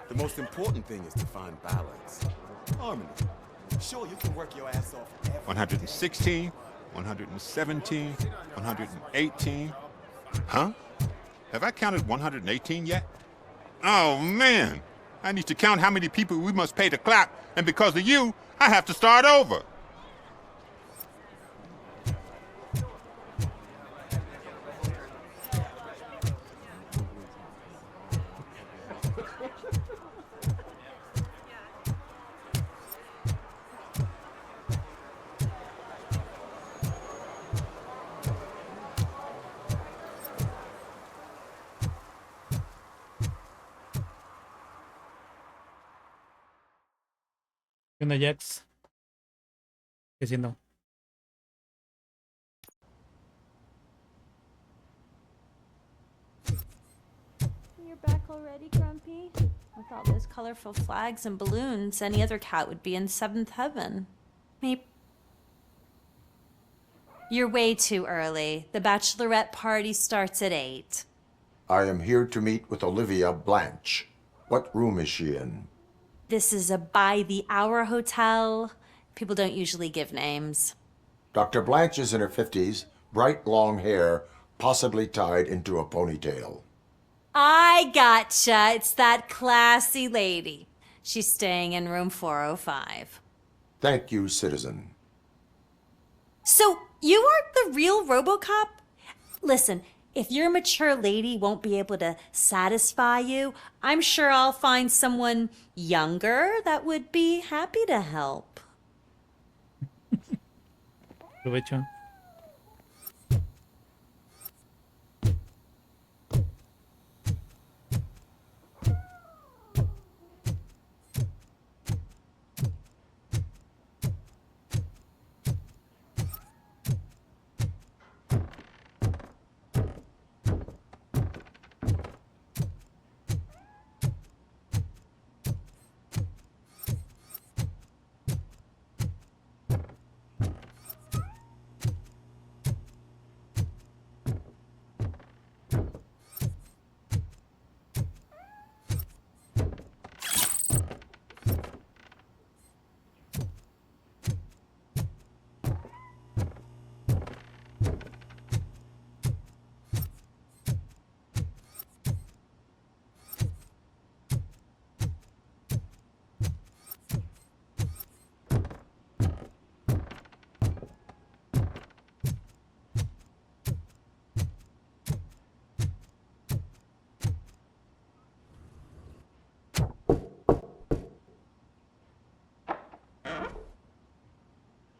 The most important thing is to find balance. Harmony. Sure, you can work your ass off. 116, 117, 118. Huh? Have I counted 118 yet? Oh, man! I need to count how many people we must pay to clap, and because of you, I have to start over. ¿Qué onda, Jax? ¿Qué haciendo? You're back already, Grumpy? With all those colorful flags and balloons, any other cat would be in seventh heaven. Maybe. You're way too early. The bachelorette party starts at 8. I am here to meet with Olivia Blanche. What room is she in? This is a by-the-hour hotel. People don't usually give names. Dr. Blanche is in her 50s, bright long hair, possibly tied into a ponytail. I gotcha. It's that classy lady. She's staying in room 405. Thank you, citizen. So, you aren't the real Robocop? Listen, if your mature lady won't be able to satisfy you, I'm sure I'll find someone younger that would be happy to help. Provecho.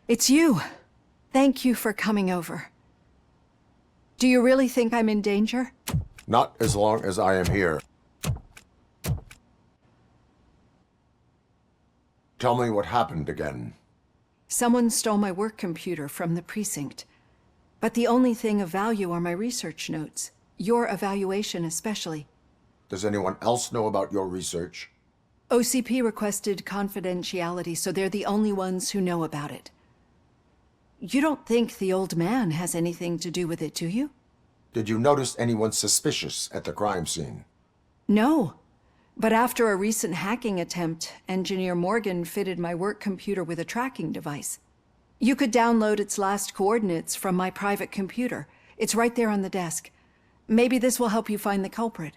It's you. Thank you for coming over. Do you really think I'm in danger? Not as long as I am here. Tell me what happened again. Someone stole my work computer from the precinct. But the only thing of value are my research notes. Your evaluation especially. Does anyone else know about your research? OCP requested confidentiality, so they're the only ones who know about it. You don't think the old man has anything to do with it, do you? Did you notice anyone suspicious at the crime scene? No. But after a recent hacking attempt, Engineer Morgan fitted my work computer with a tracking device. You could download its last coordinates from my private computer. It's right there on the desk. Maybe this will help you find the culprit.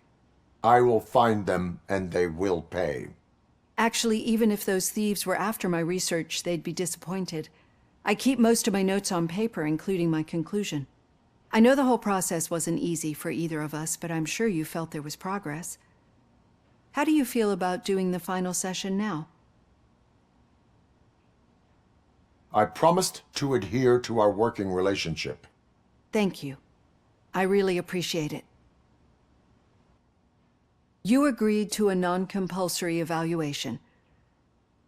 I will find them, and they will pay. Actually, even if those thieves were after my research, they'd be disappointed. I keep most of my notes on paper, including my conclusion. I know the whole process wasn't easy for either of us, but I'm sure you felt there was progress. How do you feel about doing the final session now? I promised to adhere to our working relationship. Thank you. I really appreciate it. You agreed to a non-compulsory evaluation.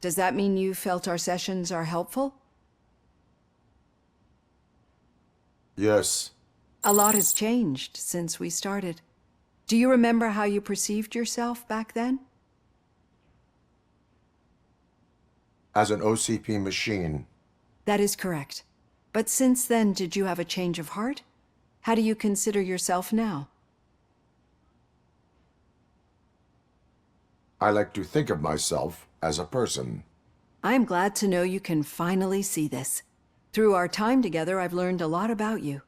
Does that mean you felt our sessions are helpful? Yes. A lot has changed since we started. Do you remember how you perceived yourself back then? As an OCP machine. That is correct. But since then, did you have a change of heart? How do you consider yourself now? I like to think of myself as a person. I'm glad to know you can finally see this. Through our time together, I've learned a lot about you.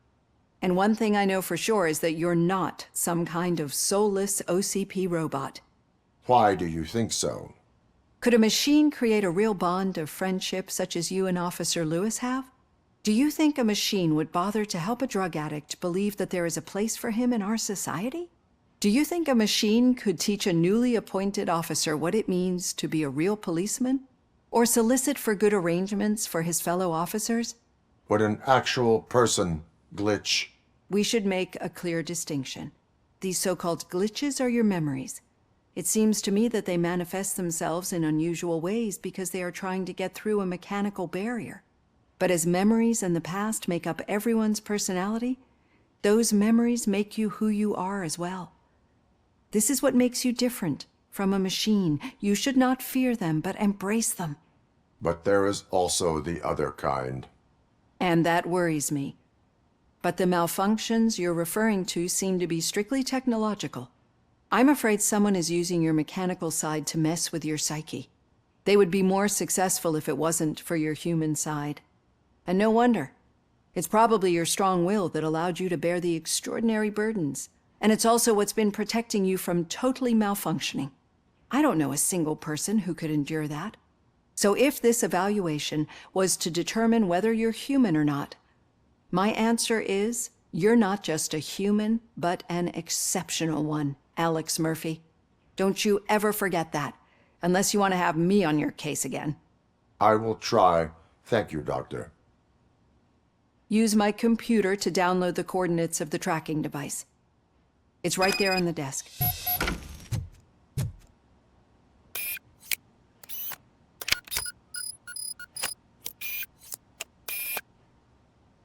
And one thing I know for sure is that you're not some kind of soulless OCP robot. Why do you think so? Could a machine create a real bond of friendship such as you and Officer Lewis have? Do you think a machine would bother to help a drug addict believe that there is a place for him in our society? Do you think a machine could teach a newly appointed officer what it means to be a real policeman? Or solicit for good arrangements for his fellow officers? Would an actual person glitch? We should make a clear distinction. These so-called glitches are your memories. It seems to me that they manifest themselves in unusual ways because they are trying to get through a mechanical barrier. But as memories and the past make up everyone's personality, those memories make you who you are as well. This is what makes you different from a machine. You should not fear them, but embrace them. But there is also the other kind. And that worries me. But the malfunctions you're referring to seem to be strictly technological. I'm afraid someone is using your mechanical side to mess with your psyche. They would be more successful if it wasn't for your human side. And no wonder. It's probably your strong will that allowed you to bear the extraordinary burdens. And it's also what's been protecting you from totally malfunctioning. I don't know a single person who could endure that. So if this evaluation was to determine whether you're human or not, my answer is you're not just a human, but an exceptional one, Alex Murphy. Don't you ever forget that, unless you want to have me on your case again. I will try. Thank you, Doctor. Use my computer to download the coordinates of the tracking device. It's right there on the desk.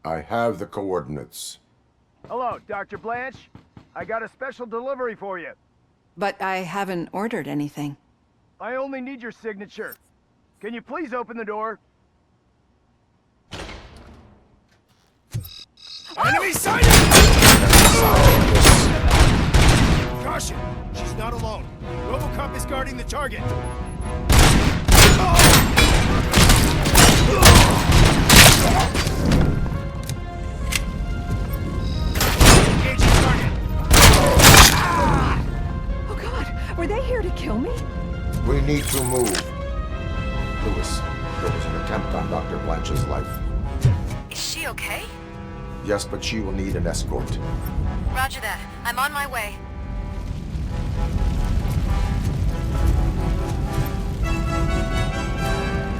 I have the coordinates. Hello, Dr. Blanche. I got a special delivery for you. But I haven't ordered anything. I only need your signature. Can you please open the door? Enemy sighted! Caution! She's not alone. Robocop is guarding the target. Oh God, were they here to kill me? We need to move. Lewis, there was an attempt on Dr. Blanche's life. Is she okay? Yes, but she will need an escort. Roger that. I'm on my way.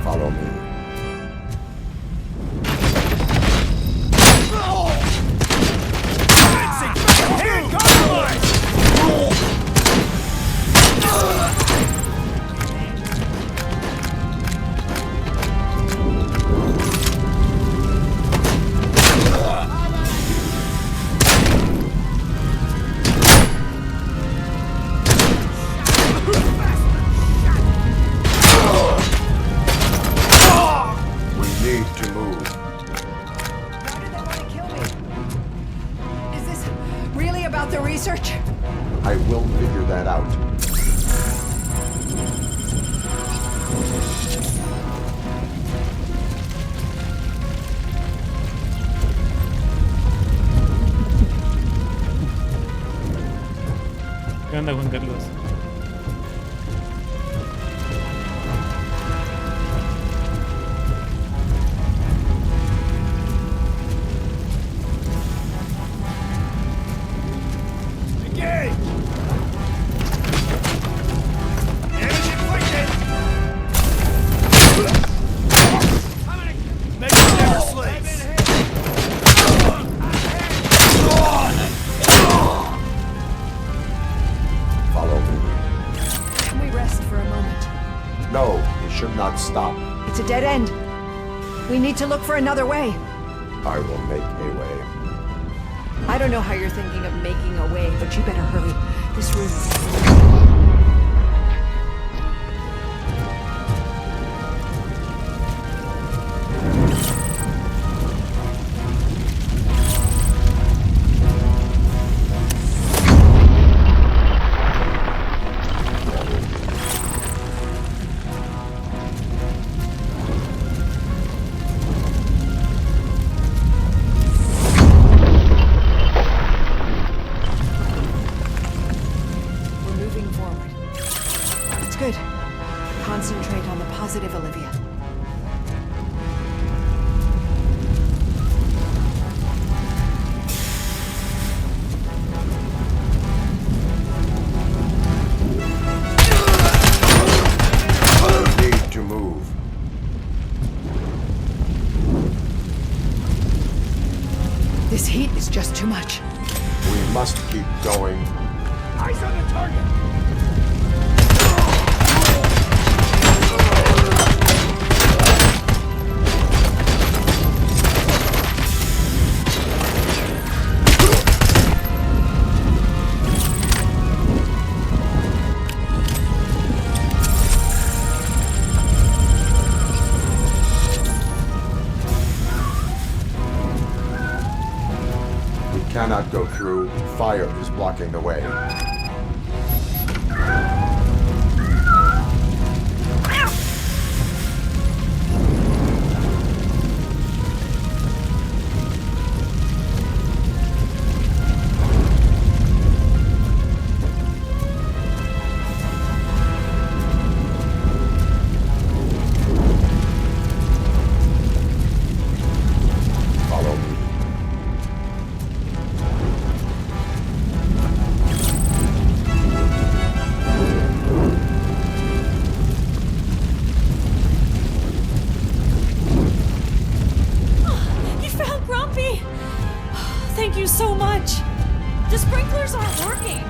Follow me. Hand compromised! Research? I will figure that out. ¿Qué onda, Juan Carlos? No, we should not stop. It's a dead end. We need to look for another way. I will make a way. I don't know how you're thinking of making a way, but you better hurry. This room is... Concentrate on the positive, Olivia. Need to move. This heat is just too much. We must keep going. Eyes on the target! Cannot go through. Fire is blocking the way. Thank you so much. The sprinklers aren't working.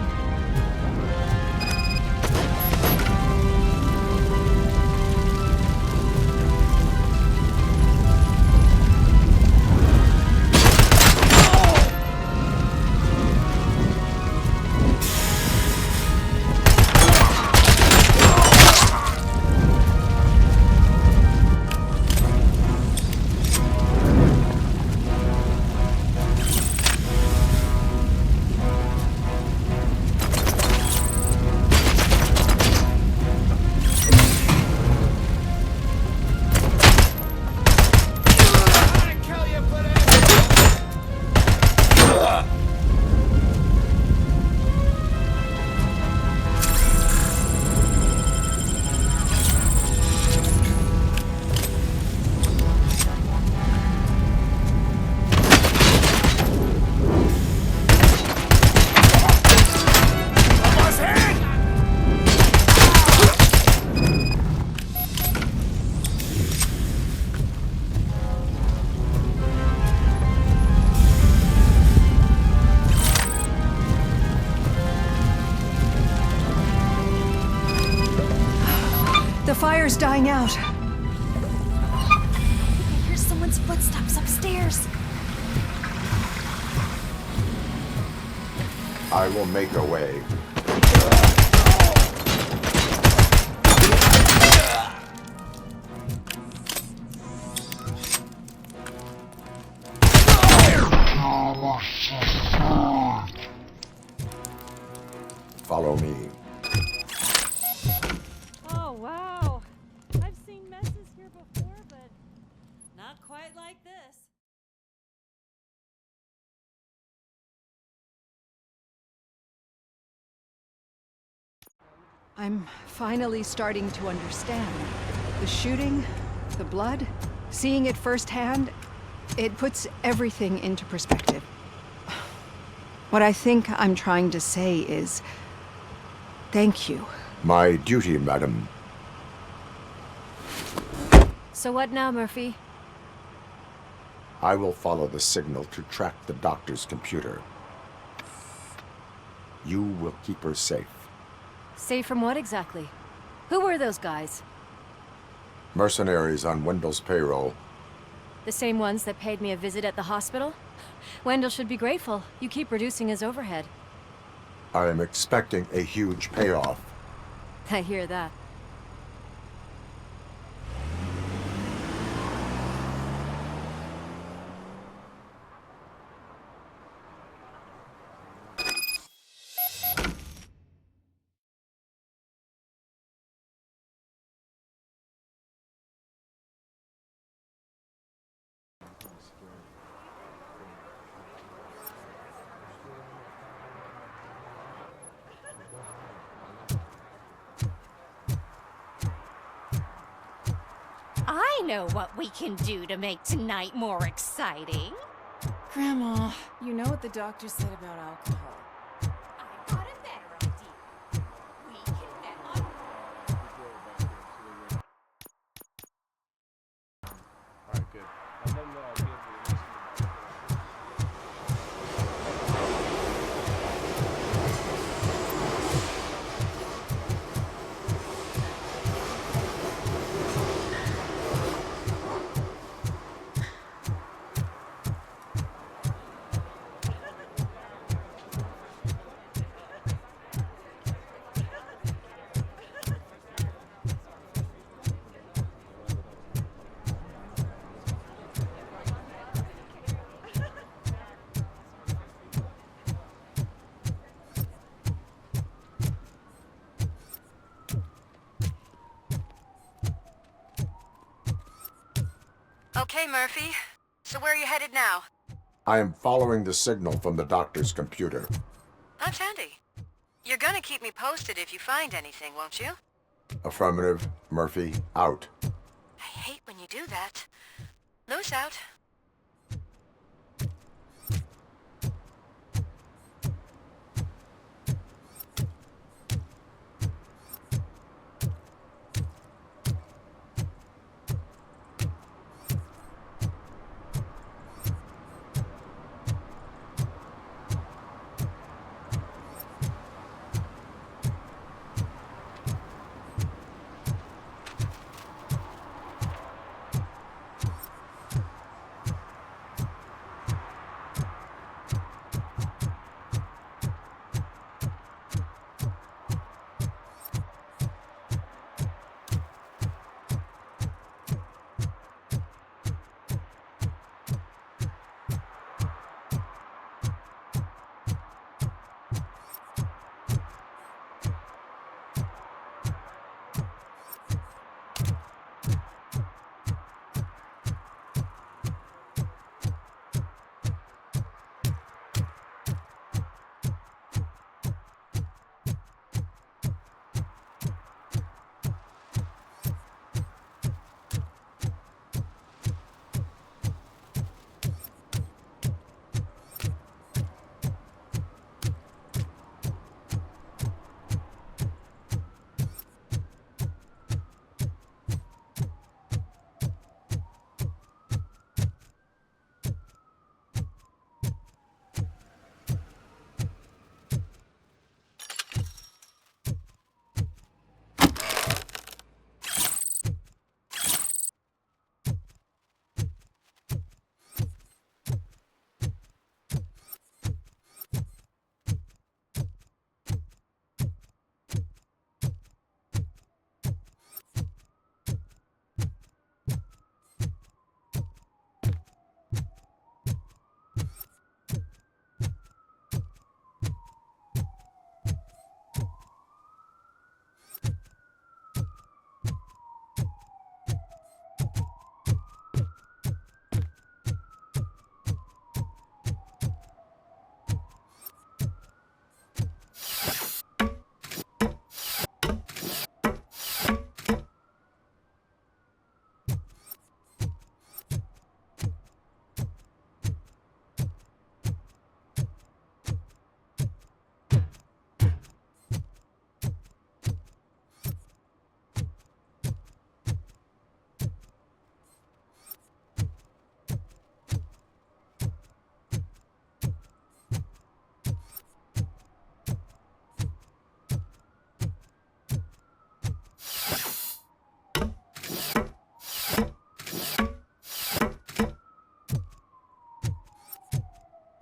The fire's dying out. I hear someone's footsteps upstairs. I will make a way. Follow me. Oh, wow. I've seen messes here before, but not quite like this. I'm finally starting to understand. The shooting, the blood, seeing it firsthand, it puts everything into perspective. What I think I'm trying to say is, thank you. My duty, madam. So what now, Murphy? I will follow the signal to track the doctor's computer. You will keep her safe. Safe from what exactly? Who were those guys? Mercenaries on Wendell's payroll. The same ones that paid me a visit at the hospital? Wendell should be grateful. You keep reducing his overhead. I am expecting a huge payoff. I hear that. I know what we can do to make tonight more exciting. Grandma, you know what the doctor said about alcohol. I've got a better idea. We can bet on... Alright, good. And then I'll give you Okay, Murphy. So where are you headed now? I am following the signal from the doctor's computer. That's handy. You're gonna keep me posted if you find anything, won't you? Affirmative. Murphy, out. I hate when you do that. Loose out.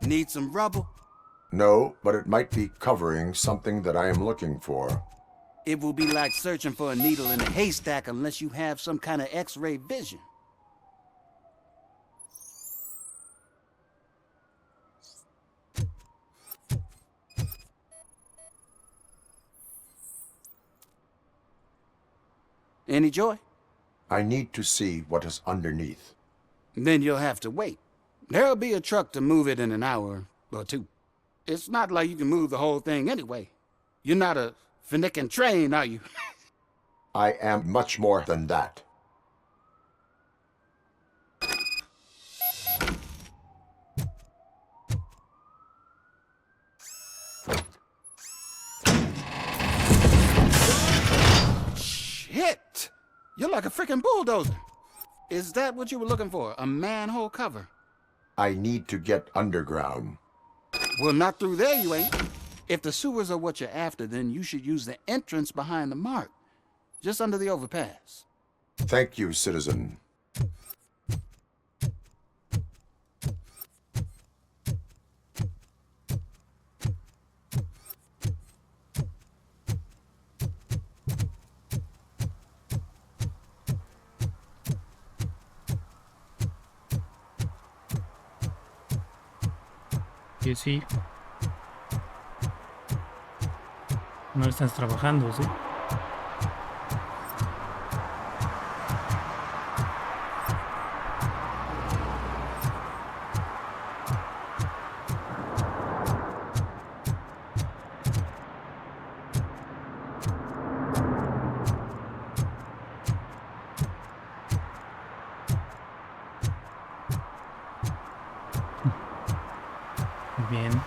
Need some rubble? No, but it might be covering something that I am looking for. It will be like searching for a needle in a haystack unless you have some kind of X-ray vision. Any joy? I need to see what is underneath. Then you'll have to wait. There'll be a truck to move it in an hour or two. It's not like you can move the whole thing anyway. You're not a finicking train, are you? I am much more than that. Shit! You're like a freaking bulldozer. Is that what you were looking for? A manhole cover? I need to get underground. Well, not through there, you ain't. If the sewers are what you're after, then you should use the entrance behind the mark, just under the overpass. Thank you, citizen. Que sí. No estás trabajando, ¿sí? Bien.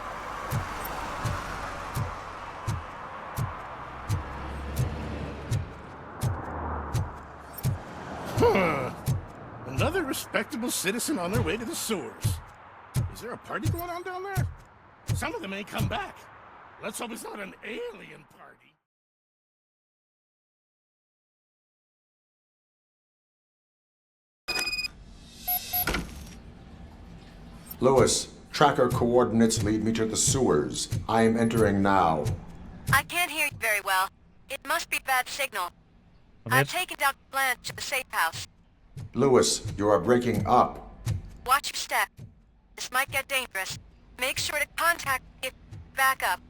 Another respectable citizen on their way to the sewers. Is there a party going on down there? Some of them ain't come back. Let's hope it's not an alien party. Lewis, tracker coordinates lead me to the sewers. I am entering now. I can't hear you very well. It must be bad signal. I've taken Dr. Blanche to the safe house. Lewis, you are breaking up. Watch your step. This might get dangerous. Make sure to contact me if back up.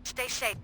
Stay safe.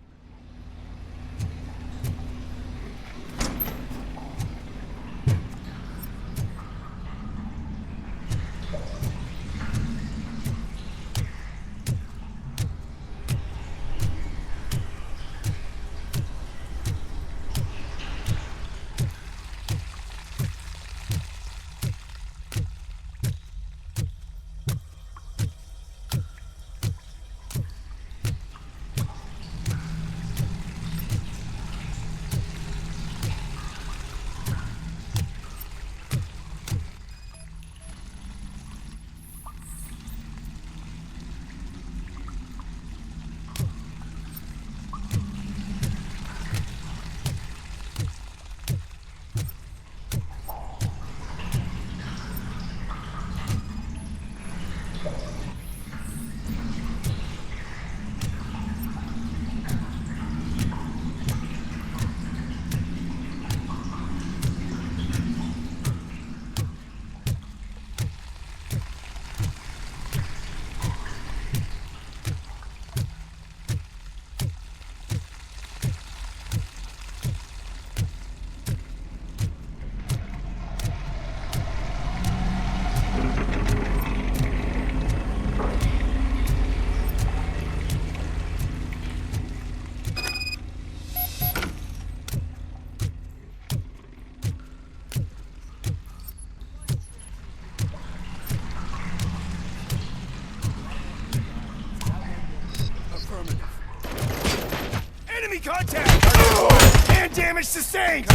Enemy contact! And damage sustained!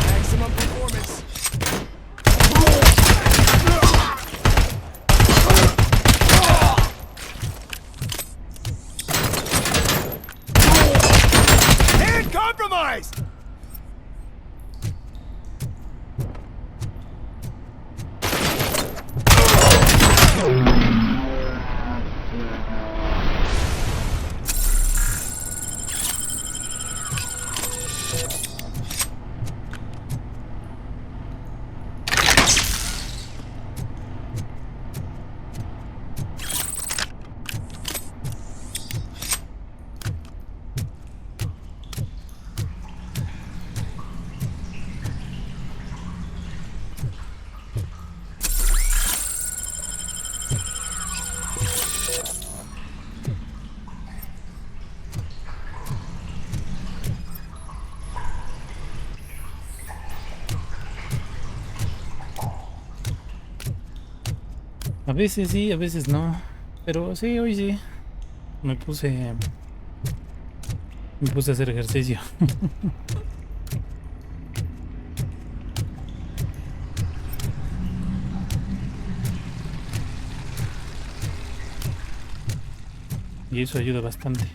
Maximum performance. And compromised! A veces sí, a veces no. Pero sí, hoy sí. Me puse a hacer ejercicio. Y eso ayuda bastante.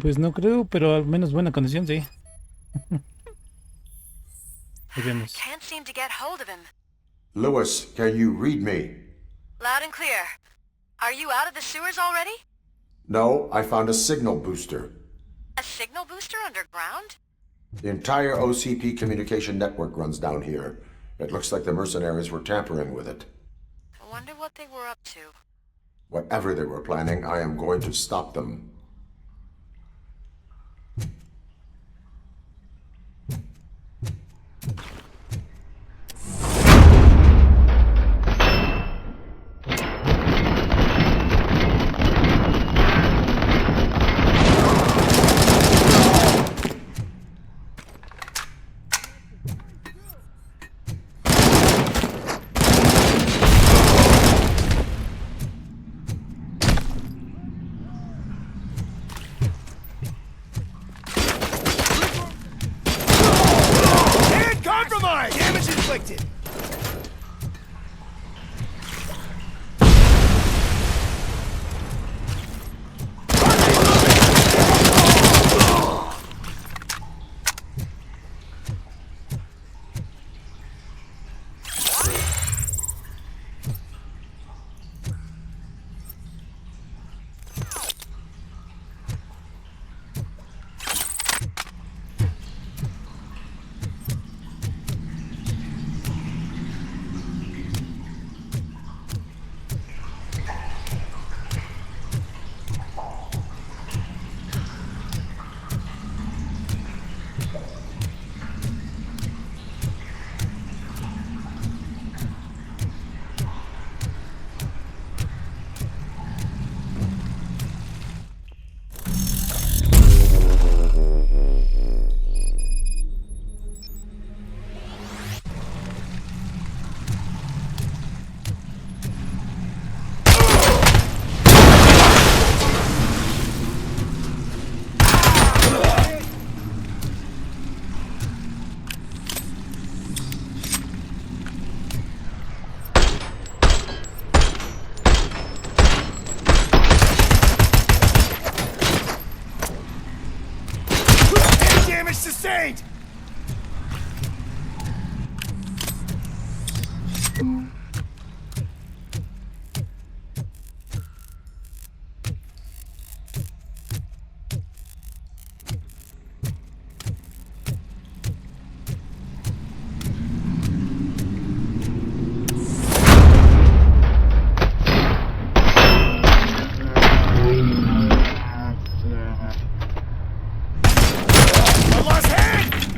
Pues no creo, pero al menos buena condición, sí. Ahí vemos. Can't seem to get hold of him. Lewis, can you read me? Loud and clear. Are you out of the sewers already? No, I found a signal booster. A signal booster underground? The entire OCP communication network runs down here. It looks like the mercenaries were tampering with it. I wonder what they were up to. Whatever they were planning, I am going to stop them. Sustained! I lost hand!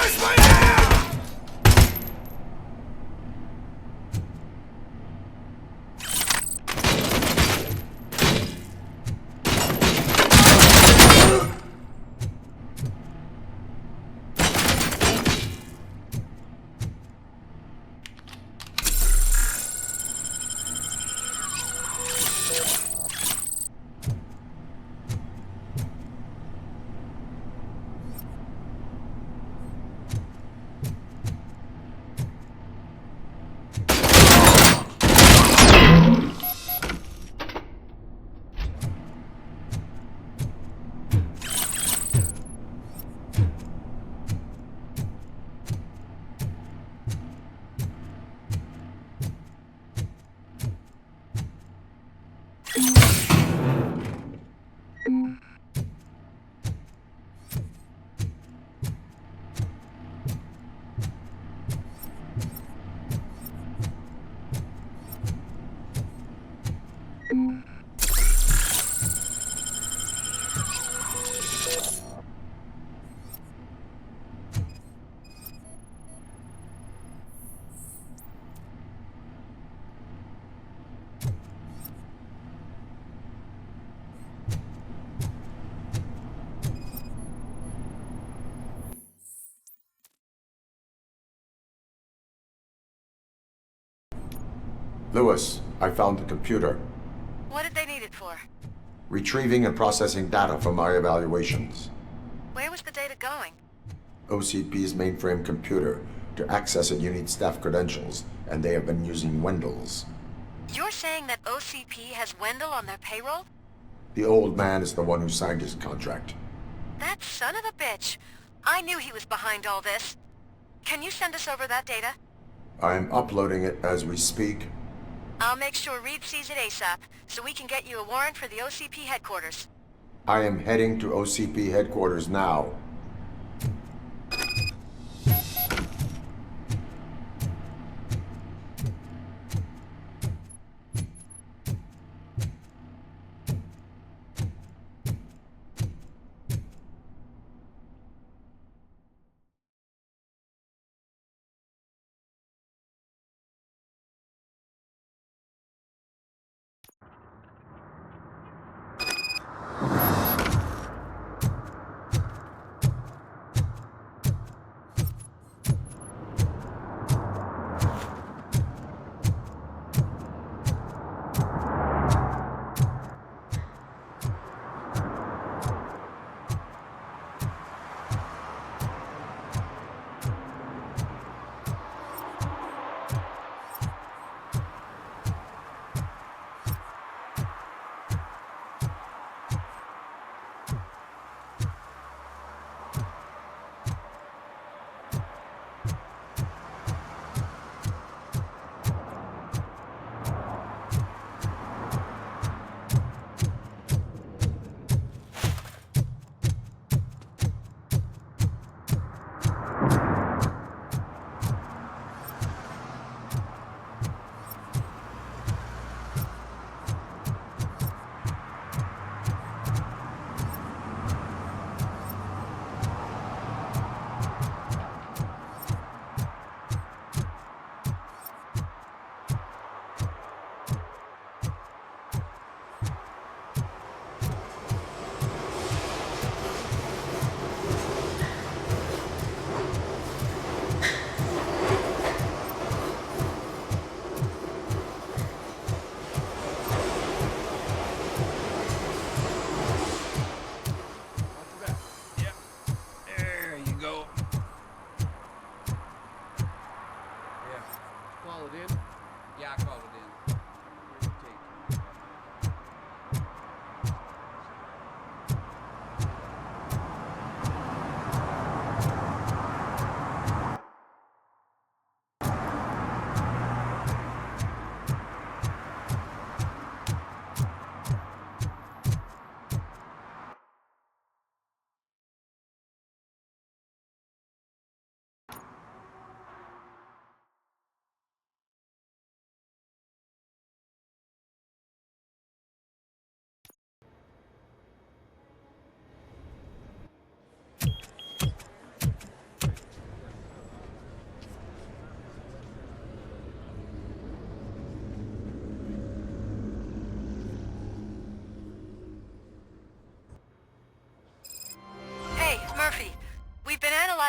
Where's my hand? Lewis, I found the computer. What did they need it for? Retrieving and processing data from my evaluations. Where was the data going? OCP's mainframe computer. To access it, you need staff credentials, and they have been using Wendell's. You're saying that OCP has Wendell on their payroll? The old man is the one who signed his contract. That son of a bitch. I knew he was behind all this. Can you send us over that data? I'm uploading it as we speak. I'll make sure Reed sees it ASAP, so we can get you a warrant for the OCP headquarters. I am heading to OCP headquarters now.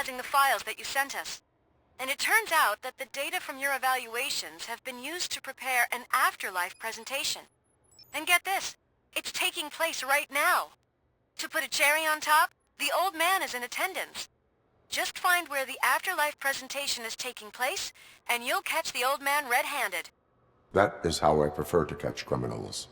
analyzing the files that you sent us. And it turns out that the data from your evaluations have been used to prepare an afterlife presentation. And get this, it's taking place right now. To put a cherry on top, the old man is in attendance. Just find where the afterlife presentation is taking place, and you'll catch the old man red-handed. That is how I prefer to catch criminals.